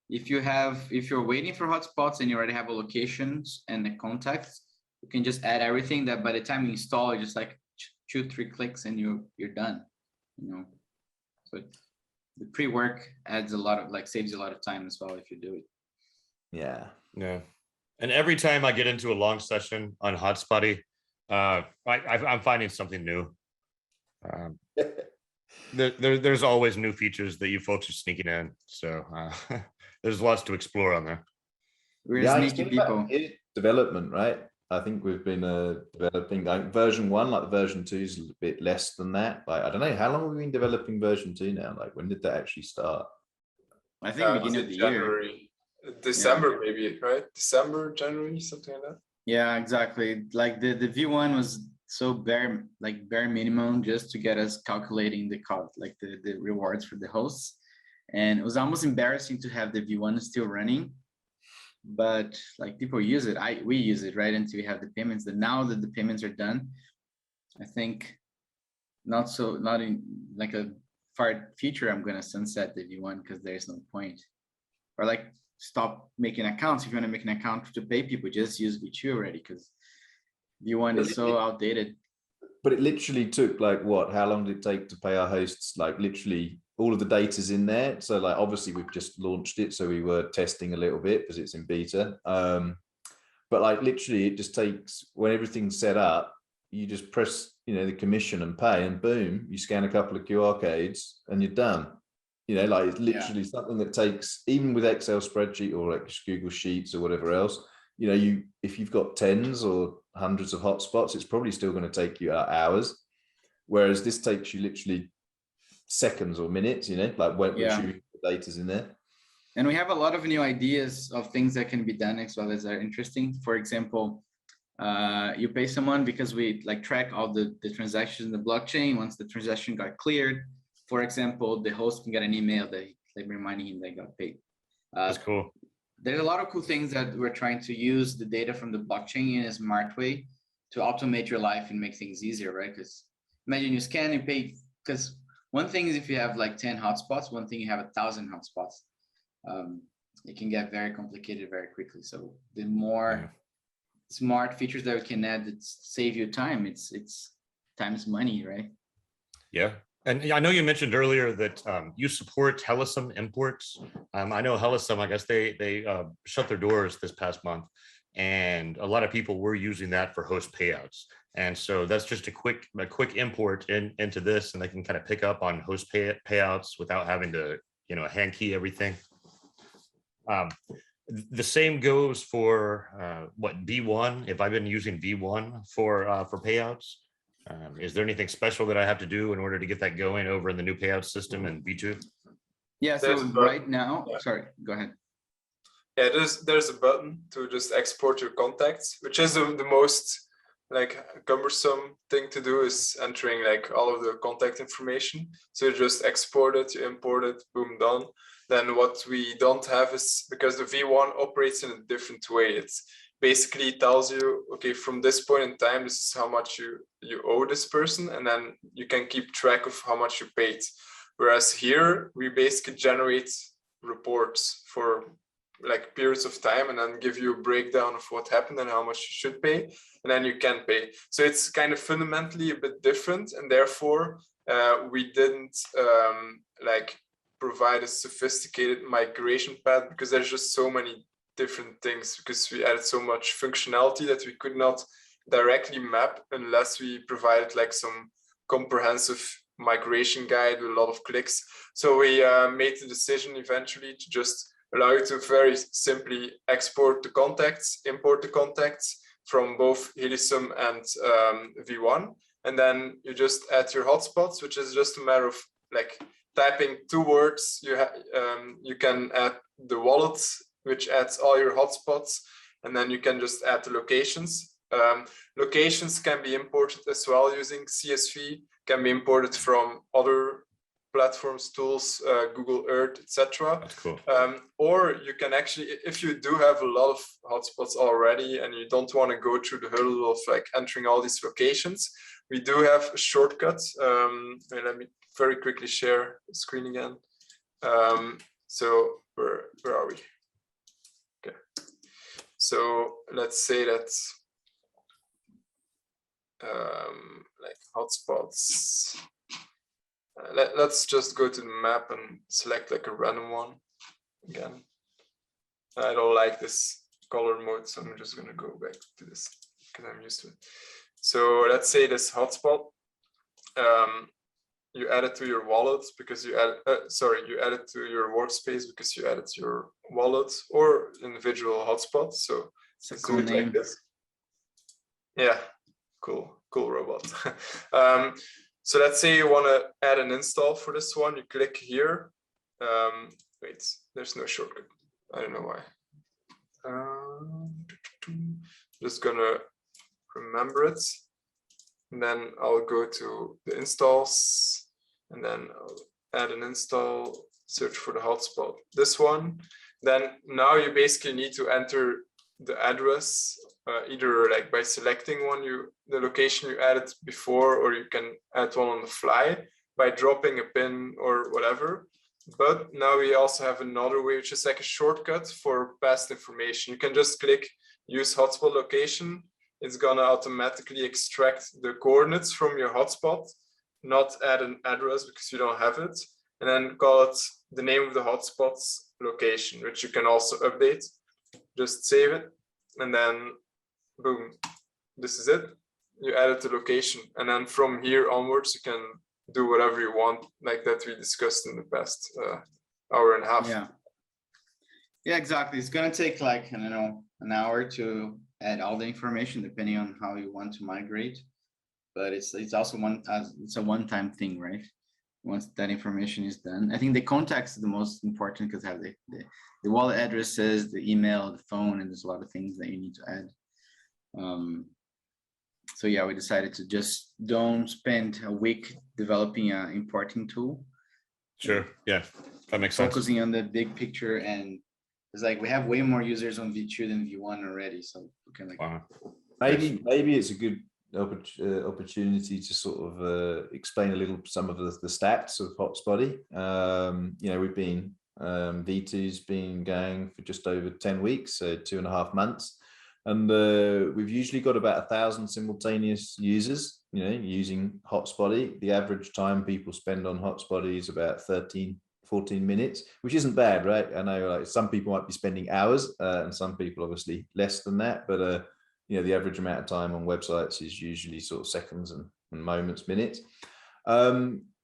if you're waiting for hotspots and you already have a locations and the contacts, you can just add everything that by the time you install, it's just like 2-3 clicks and you're done. So the pre-work adds a lot of saves you a lot of time as well if you do it. Yeah. And every time I get into a long session on Hotspotty, I'm finding something new. There's always new features that you folks are sneaking in, so there's lots to explore on there. We're it's sneaky all about people. development, right? I think we've been developing like version 1, like version 2 is a bit less than that. Like, I don't know, how long have we been developing version 2 now? Like, when did that actually start? I think beginning of the year. January, December, maybe, right? December, January, something like that. Yeah, exactly. Like the V1 was so bare minimum just to get us calculating the rewards for the hosts. And it was almost embarrassing to have the V1 still running. But like people use it, we use it, right, until we have the payments. That now that the payments are done, I think not in like a far future I'm gonna sunset the V1 because there's no point, or like stop making accounts. If you want to make an account to pay people, just use V2 already, because V1 is so outdated. But it literally took like what? How long did it take to pay our hosts? Like literally all of the data's in there. So like obviously we've just launched it, so we were testing a little bit because it's in beta. But like literally it just takes, when everything's set up, you just press the commission and pay, and boom, you scan a couple of QR codes and you're done. Like it's literally something that takes, even with Excel spreadsheet or like Google Sheets or whatever else, if you've got tens or hundreds of hotspots, it's probably still going to take you hours. Whereas this takes you literally seconds or minutes, like when the data's in there. And we have a lot of new ideas of things that can be done as well as are interesting. For example, you pay someone because we track all the transactions in the blockchain. Once the transaction got cleared, for example, the host can get an email that reminding him they got paid. That's cool. There's a lot of cool things that we're trying to use the data from the blockchain in a smart way to automate your life and make things easier, right? Because imagine you scan and pay, because one thing is if you have like 10 hotspots, one thing you have 1,000 hotspots. It can get very complicated very quickly. So the more smart features that we can add that save you time, it's time's money, right? Yeah. And I know you mentioned earlier that you support Helisum imports. I know Helisum, I guess they shut their doors this past month, and a lot of people were using that for host payouts. And so that's just a quick import into this, and they can kind of pick up on host payouts without having to hand key everything. The same goes for V1. If I've been using V1 for payouts. Is there anything special that I have to do in order to get that going over in the new payout system in V2? Yeah, so right now, sorry, go ahead. Yeah, there's a button to just export your contacts, which is the most cumbersome thing to do, is entering all of the contact information. So you just export it, you import it, boom, done. Then what we don't have is, because the V1 operates in a different way, it's basically tells you, okay, from this point in time, this is how much you owe this person, and then you can keep track of how much you paid. Whereas here, we basically generate reports for periods of time and then give you a breakdown of what happened and how much you should pay, and then you can pay. So it's kind of fundamentally a bit different, and therefore we didn't provide a sophisticated migration path, because there's just so many different things because we added so much functionality that we could not directly map unless we provided like some comprehensive migration guide with a lot of clicks. So we made the decision eventually to just allow you to very simply export the contacts, import the contacts from both Helisum and V1. And then you just add your hotspots, which is just a matter of like typing 2 words. You can add the wallet, which adds all your hotspots, and then you can just add the locations. Locations can be imported as well using CSV, can be imported from other platforms, tools, Google Earth, etc. That's cool. Or you can actually, if you do have a lot of hotspots already and you don't want to go through the hurdle of like entering all these locations, we do have a shortcut. Let me very quickly share the screen again. So where are we? Okay. So let's say that like hotspots. Let's just go to the map and select like a random one again. I don't like this color mode, so I'm just gonna go back to this because I'm used to it. So let's say this hotspot, you add it to your wallet because you add, you add it to your workspace because you added your wallet or individual hotspot. So let's do it like this. Yeah, cool robot. So let's say you want to add an install for this one. You click here. Wait, there's no shortcut. I don't know why. Just gonna remember it. And then I'll go to the installs and then I'll add an install, search for the hotspot, this one. Then now you basically need to enter the address, either like by selecting one, the location you added before, or you can add one on the fly by dropping a pin or whatever. But now we also have another way, which is like a shortcut for past information. You can just click use hotspot location. It's gonna automatically extract the coordinates from your hotspot, not add an address because you don't have it, and then call it the name of the hotspot's location, which you can also update. Just save it, and then boom, this is it. You added the location, and then from here onwards, you can do whatever you want, like that we discussed in the past hour and a half. Yeah, exactly. It's gonna take like, I don't know, an hour to add all the information depending on how you want to migrate. But it's also it's a one-time thing, right? Once that information is done, I think the contacts is the most important because have the wallet addresses, the email, the phone, and there's a lot of things that you need to add. So yeah, we decided to just don't spend a week developing an importing tool. Sure. Yeah, that makes sense. Focusing on the big picture, and it's like we have way more users on V2 than V1 already, so we can like. Wow. Maybe it's a good opportunity to sort of explain a little some of the stats of Hotspotty. You know, we've been V2's been going for just over 10 weeks, so 2.5 months. And we've usually got about 1,000 simultaneous users, you know, using Hotspotty. The average time people spend on Hotspotty is about 13-14 minutes, which isn't bad, right? I know like some people might be spending hours and some people obviously less than that, but you know, the average amount of time on websites is usually sort of seconds and moments, minutes.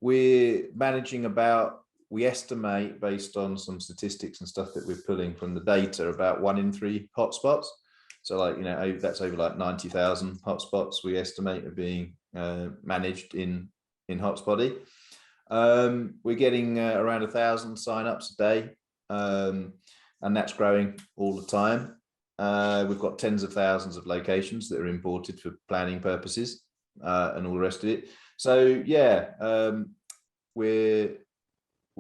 We're managing about, we estimate based on some statistics and stuff that we're pulling from the data, about 1 in 3 hotspots. So like, you know, that's over like 90,000 hotspots we estimate are being managed in Hotspotty. We're getting around 1,000 signups a day, and that's growing all the time. We've got tens of thousands of locations that are imported for planning purposes and all the rest of it. So yeah, we're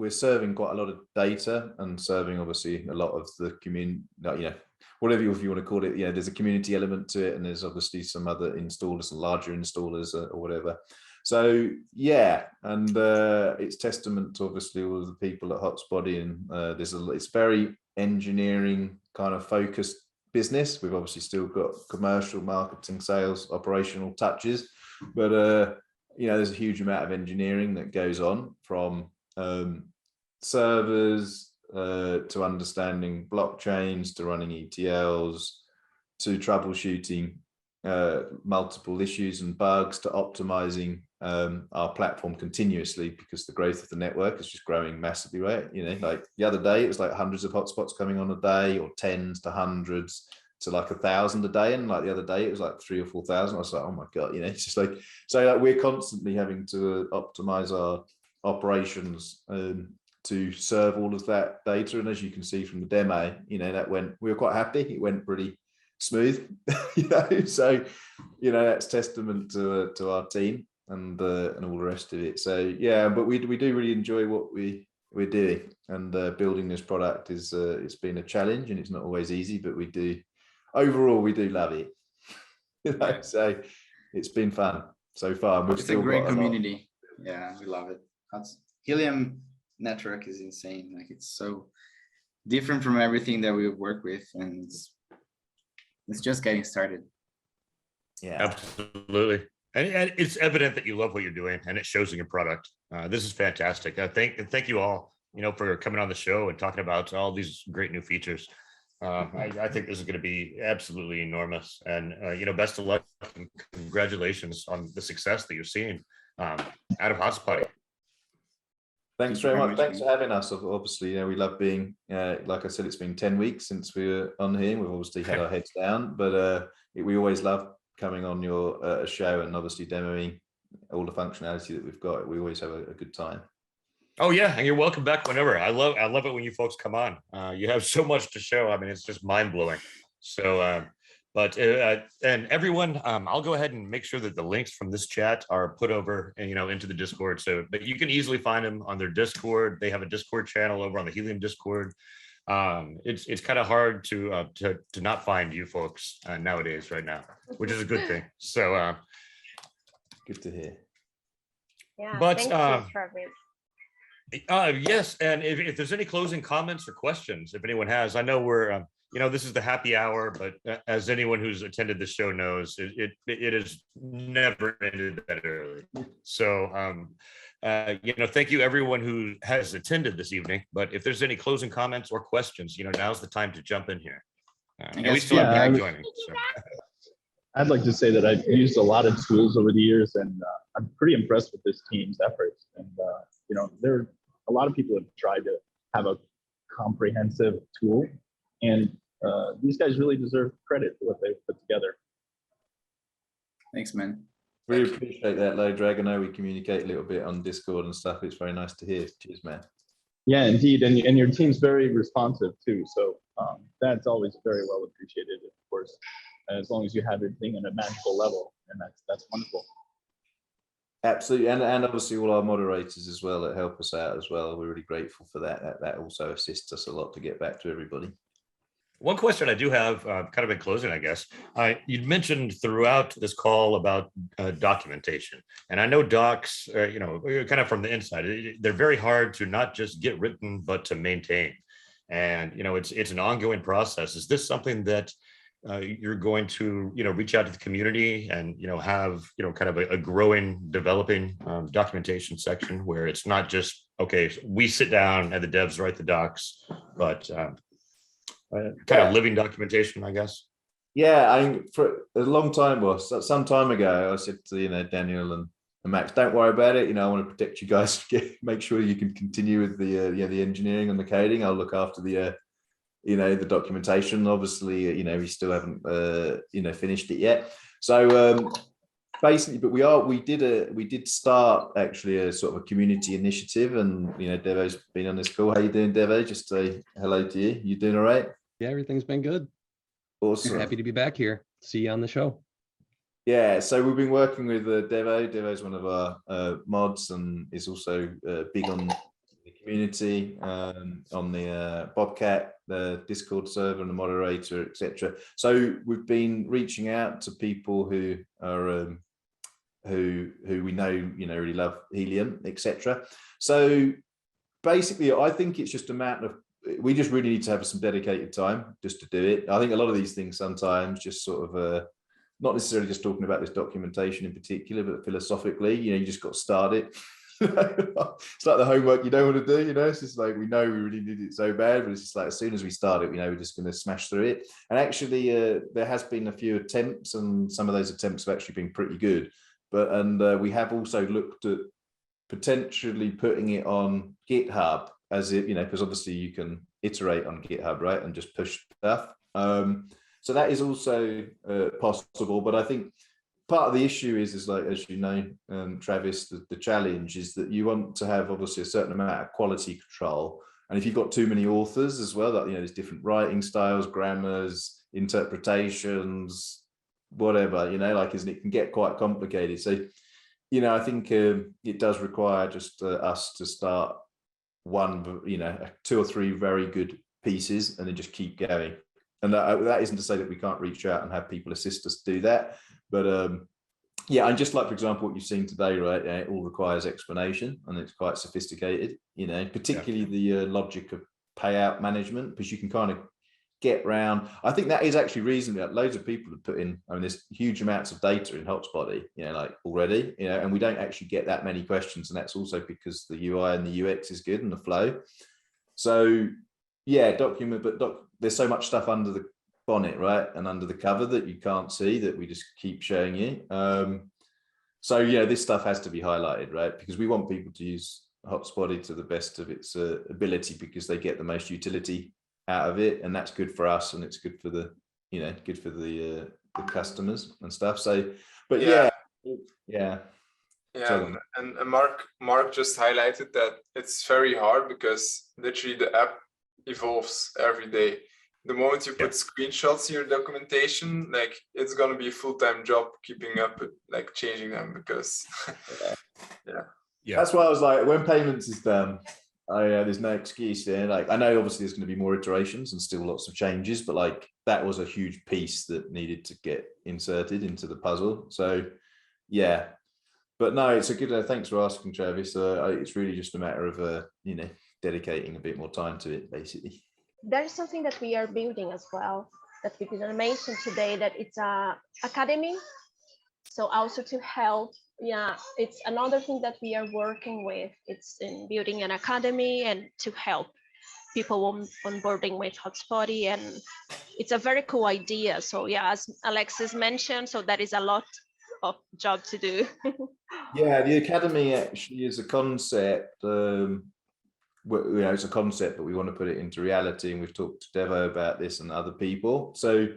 serving quite a lot of data and serving obviously a lot of the community, you know, whatever you want to call it. Yeah, there's a community element to it, and there's obviously some other installers and larger installers or whatever. So yeah, and it's testament to obviously all of the people at Hotspotty, and it's very engineering kind of focused business. We've obviously still got commercial, marketing, sales, operational touches, but you know, there's a huge amount of engineering that goes on from servers, to understanding blockchains, to running ETLs, to troubleshooting multiple issues and bugs, to optimizing our platform continuously, because the growth of the network is just growing massively, right? You know, like the other day, it was like hundreds of hotspots coming on a day, or tens to hundreds to like 1,000 a day. And like the other day, it was like 3,000 or 4,000. I was like, oh my God, you know, it's just like, so like we're constantly having to optimize our operations to serve all of that data. And as you can see from the demo, you know, we were quite happy. It went pretty smooth, you know, so, you know, that's testament to our team and all the rest of it. So yeah, but we do really enjoy what we're doing, and building this product is it's been a challenge, and it's not always easy, but overall we do love it. You know, so it's been fun so far. It's a great community. Yeah, we love it. Helium network is insane. Like, it's so different from everything that we work with, and it's just getting started. Yeah, absolutely. And it's evident that you love what you're doing, and it shows in your product. This is fantastic. Thank you all, you know, for coming on the show and talking about all these great new features. I think this is going to be absolutely enormous, and you know, best of luck and congratulations on the success that you're seeing out of Hotspotty. Thanks very much. Thanks for having us. Obviously, you know, we love being, like I said, it's been 10 weeks since we were on here. We've obviously had our heads down, but we always love coming on your show, and obviously demoing all the functionality that we've got. We always have a good time. Oh yeah, and you're welcome back whenever. I love it when you folks come on. You have so much to show. I mean, it's just mind blowing. So, and everyone, I'll go ahead and make sure that the links from this chat are put over, you know, into the Discord. So, but you can easily find them on their Discord. They have a Discord channel over on the Helium Discord. It's kind of hard to not find you folks nowadays right now, which is a good thing. So, good to hear. Yeah, but thank you, Travis. Yes, and if there's any closing comments or questions, if anyone has, I know we're, you know, this is the happy hour, but as anyone who's attended the show knows, it has never ended that early. So, you know, thank you everyone who has attended this evening. But if there's any closing comments or questions, you know, now's the time to jump in here. And we still have Greg joining. So. I'd like to say that I've used a lot of tools over the years, and I'm pretty impressed with this team's efforts. And you know, a lot of people have tried to have a comprehensive tool, and these guys really deserve credit for what they've put together. Thanks, man. Really appreciate that, Low Drag. I know we communicate a little bit on Discord and stuff. It's very nice to hear. Cheers, man. Yeah, indeed, and your team's very responsive too. So that's always very well appreciated, of course, as long as you have everything at a manageable level, and that's wonderful. Absolutely, and obviously all our moderators as well that help us out as well. We're really grateful for that. That also assists us a lot to get back to everybody. One question I do have, kind of in closing, I guess, you'd mentioned throughout this call about documentation, and I know docs, you know, kind of from the inside, they're very hard to not just get written, but to maintain. And, you know, it's an ongoing process. Is this something that you're going to, you know, reach out to the community and, you know, have, you know, kind of a growing, developing documentation section where it's not just, okay, we sit down and the devs write the docs, but kind of living documentation, I guess. Yeah, I mean, for a long time, well, some time ago, I said to, you know, Daniel and Max, don't worry about it. You know, I want to protect you guys. Make sure you can continue with the the engineering and the coding. I'll look after the you know, the documentation. Obviously, you know, we still haven't you know, finished it yet. So basically, but we did start actually a sort of a community initiative, and you know, Devo's been on this call. How you doing, Devo? Just say hello to you. You doing all right? Yeah, everything's been good. Awesome. Happy to be back here. See you on the show. Yeah, so we've been working with Devo. Devo's one of our mods, and is also big on the community, on the Bobcat, the Discord server, and the moderator, etc. So we've been reaching out to people who are who we know, you know, really love Helium, etc. So basically, I think it's just a matter of, we just really need to have some dedicated time just to do it. I think a lot of these things sometimes just sort of not necessarily just talking about this documentation in particular, but philosophically, you know, you just got to start it. It's like the homework you don't want to do, it's just like, we know we really need it so bad, but it's just like, as soon as we start it, we know we're just going to smash through it. And actually, there has been a few attempts, and some of those attempts have actually been pretty good. But we have also looked at potentially putting it on GitHub, as it, because obviously you can iterate on GitHub, right, and just push stuff. So that is also possible. But I think part of the issue is like, as you know, Travis, the challenge is that you want to have obviously a certain amount of quality control. And if you've got too many authors as well, that, there's different writing styles, grammars, interpretations, whatever, like, it can get quite complicated. So, I think it does require just us to start one, 2 or 3 very good pieces, and then just keep going. And that isn't to say that we can't reach out and have people assist us do that. But yeah, and just like, for example, what you've seen today, right? It all requires explanation, and it's quite sophisticated, particularly the logic of payout management, because you can kind of get round. I think that is actually reasonably, loads of people have put in, there's huge amounts of data in Hotspotty, like already, and we don't actually get that many questions. And that's also because the UI and the UX is good and the flow. So yeah, there's so much stuff under the bonnet, right, and under the cover that you can't see, that we just keep showing you. So this stuff has to be highlighted, right, because we want people to use Hotspotty to the best of its ability, because they get the most utility out of it, and that's good for us, and it's good for the the customers and stuff. So, but yeah. And Mark just highlighted that it's very hard, because literally the app evolves every day. The moment you put screenshots in your documentation, like, it's going to be a full-time job keeping up with, like, changing them, because That's why I was like, when payments is done, there's no excuse there. Like, I know obviously there's going to be more iterations and still lots of changes, but like, that was a huge piece that needed to get inserted into the puzzle. So yeah, but no, it's a good, thanks for asking, Travis. It's really just a matter of dedicating a bit more time to it, basically. There's something that we are building as well that we didn't mention today, that it's a academy. So also to help, it's another thing that we are working with. It's in building an academy and to help people onboarding with Hotspotty, and it's a very cool idea. So yeah, as Alexis mentioned, so that is a lot of job to do. Yeah, the academy actually is a concept. It's a concept, but we want to put it into reality, and we've talked to Devo about this and other people. So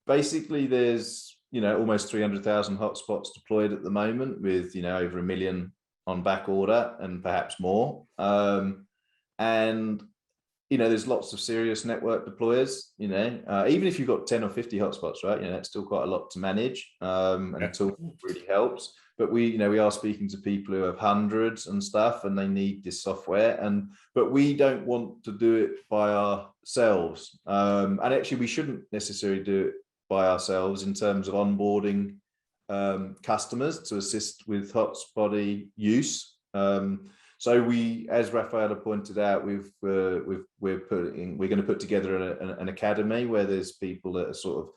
basically, there's almost 300,000 hotspots deployed at the moment, with over 1 million on back order and perhaps more. And there's lots of serious network deployers. Even if you've got 10 or 50 hotspots, right? That's still quite a lot to manage, and it really helps. But we are speaking to people who have hundreds and stuff, and they need this software. But we don't want to do it by ourselves. And actually, we shouldn't necessarily do it by ourselves in terms of onboarding customers to assist with Hotspotty use. So we, as Rafaela pointed out, we're going to put together an academy where there's people that are sort of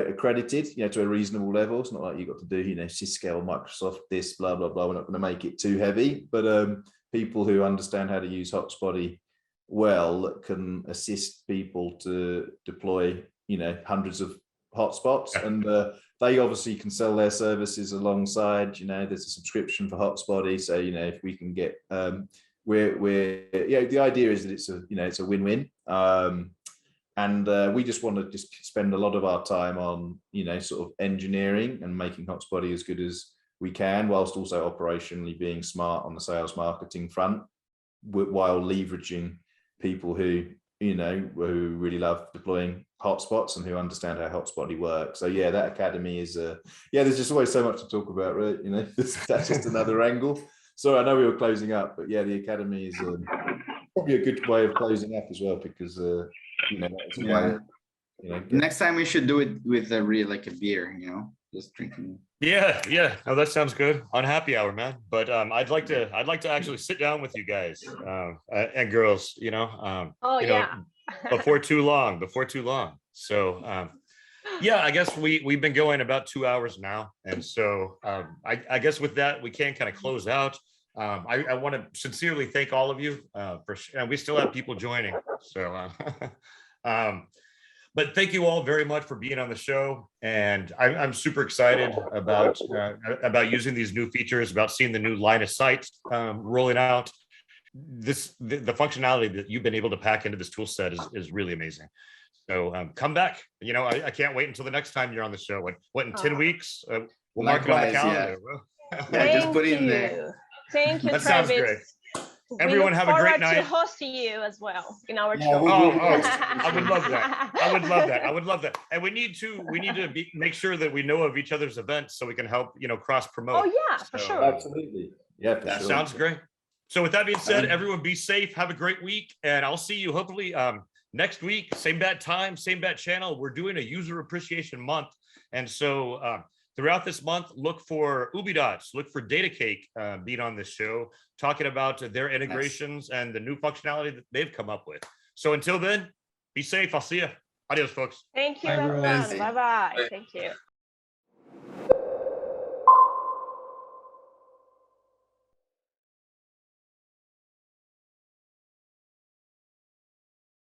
accredited, to a reasonable level. It's not like you've got to do, Cisco, Microsoft, this, blah, blah, blah. We're not going to make it too heavy, but people who understand how to use Hotspotty well, that can assist people to deploy, hundreds of hotspots. And they obviously can sell their services alongside, there's a subscription for Hotspotty. So, if we can get, the idea is that it's a win-win. And we just want to spend a lot of our time on, sort of engineering and making Hotspotty as good as we can, whilst also operationally being smart on the sales marketing front, while leveraging people who, who really love deploying hotspots and who understand how Hotspotty works. So yeah, that academy is, there's just always so much to talk about, right? That's just another angle. So I know we were closing up, but yeah, the academy is probably a good way of closing up as well, because that's a way of, Next time we should do it with a beer, just drinking. Yeah. Oh, that sounds good on happy hour, man. But I'd like to actually sit down with you guys and girls, before too long. So yeah, I guess we've been going about 2 hours now, and so I guess with that we can kind of close out. I want to sincerely thank all of you and we still have people joining. So, but thank you all very much for being on the show. And I'm super excited about using these new features, about seeing the new line of sight rolling out. The functionality that you've been able to pack into this tool set is really amazing. So come back. I can't wait until the next time you're on the show. What, in 10 weeks? We'll mark it on the calendar. Yeah, just put it in there. Thank you, That Travis. sounds great. We Everyone look have a great forward night. to hosting you as well in our Yeah, show. we Oh, will. I would love that. I would love that. I would love that. And we need to make sure that we know of each other's events so we can help, cross promote. Oh yeah, for So, sure. Absolutely. Yeah, for That sure. sounds great. So with that being said, everyone be safe. Have a great week. And I'll see you hopefully next week, same bat time, same bat channel. We're doing a user appreciation month. And so throughout this month, look for Ubidots, look for Data Cake being on this show, talking about their integrations and the new functionality that they've come up with. So until then, be safe. I'll see you. Adios, folks. Thank you, Bye, everyone. everyone. Bye-bye. Thank you.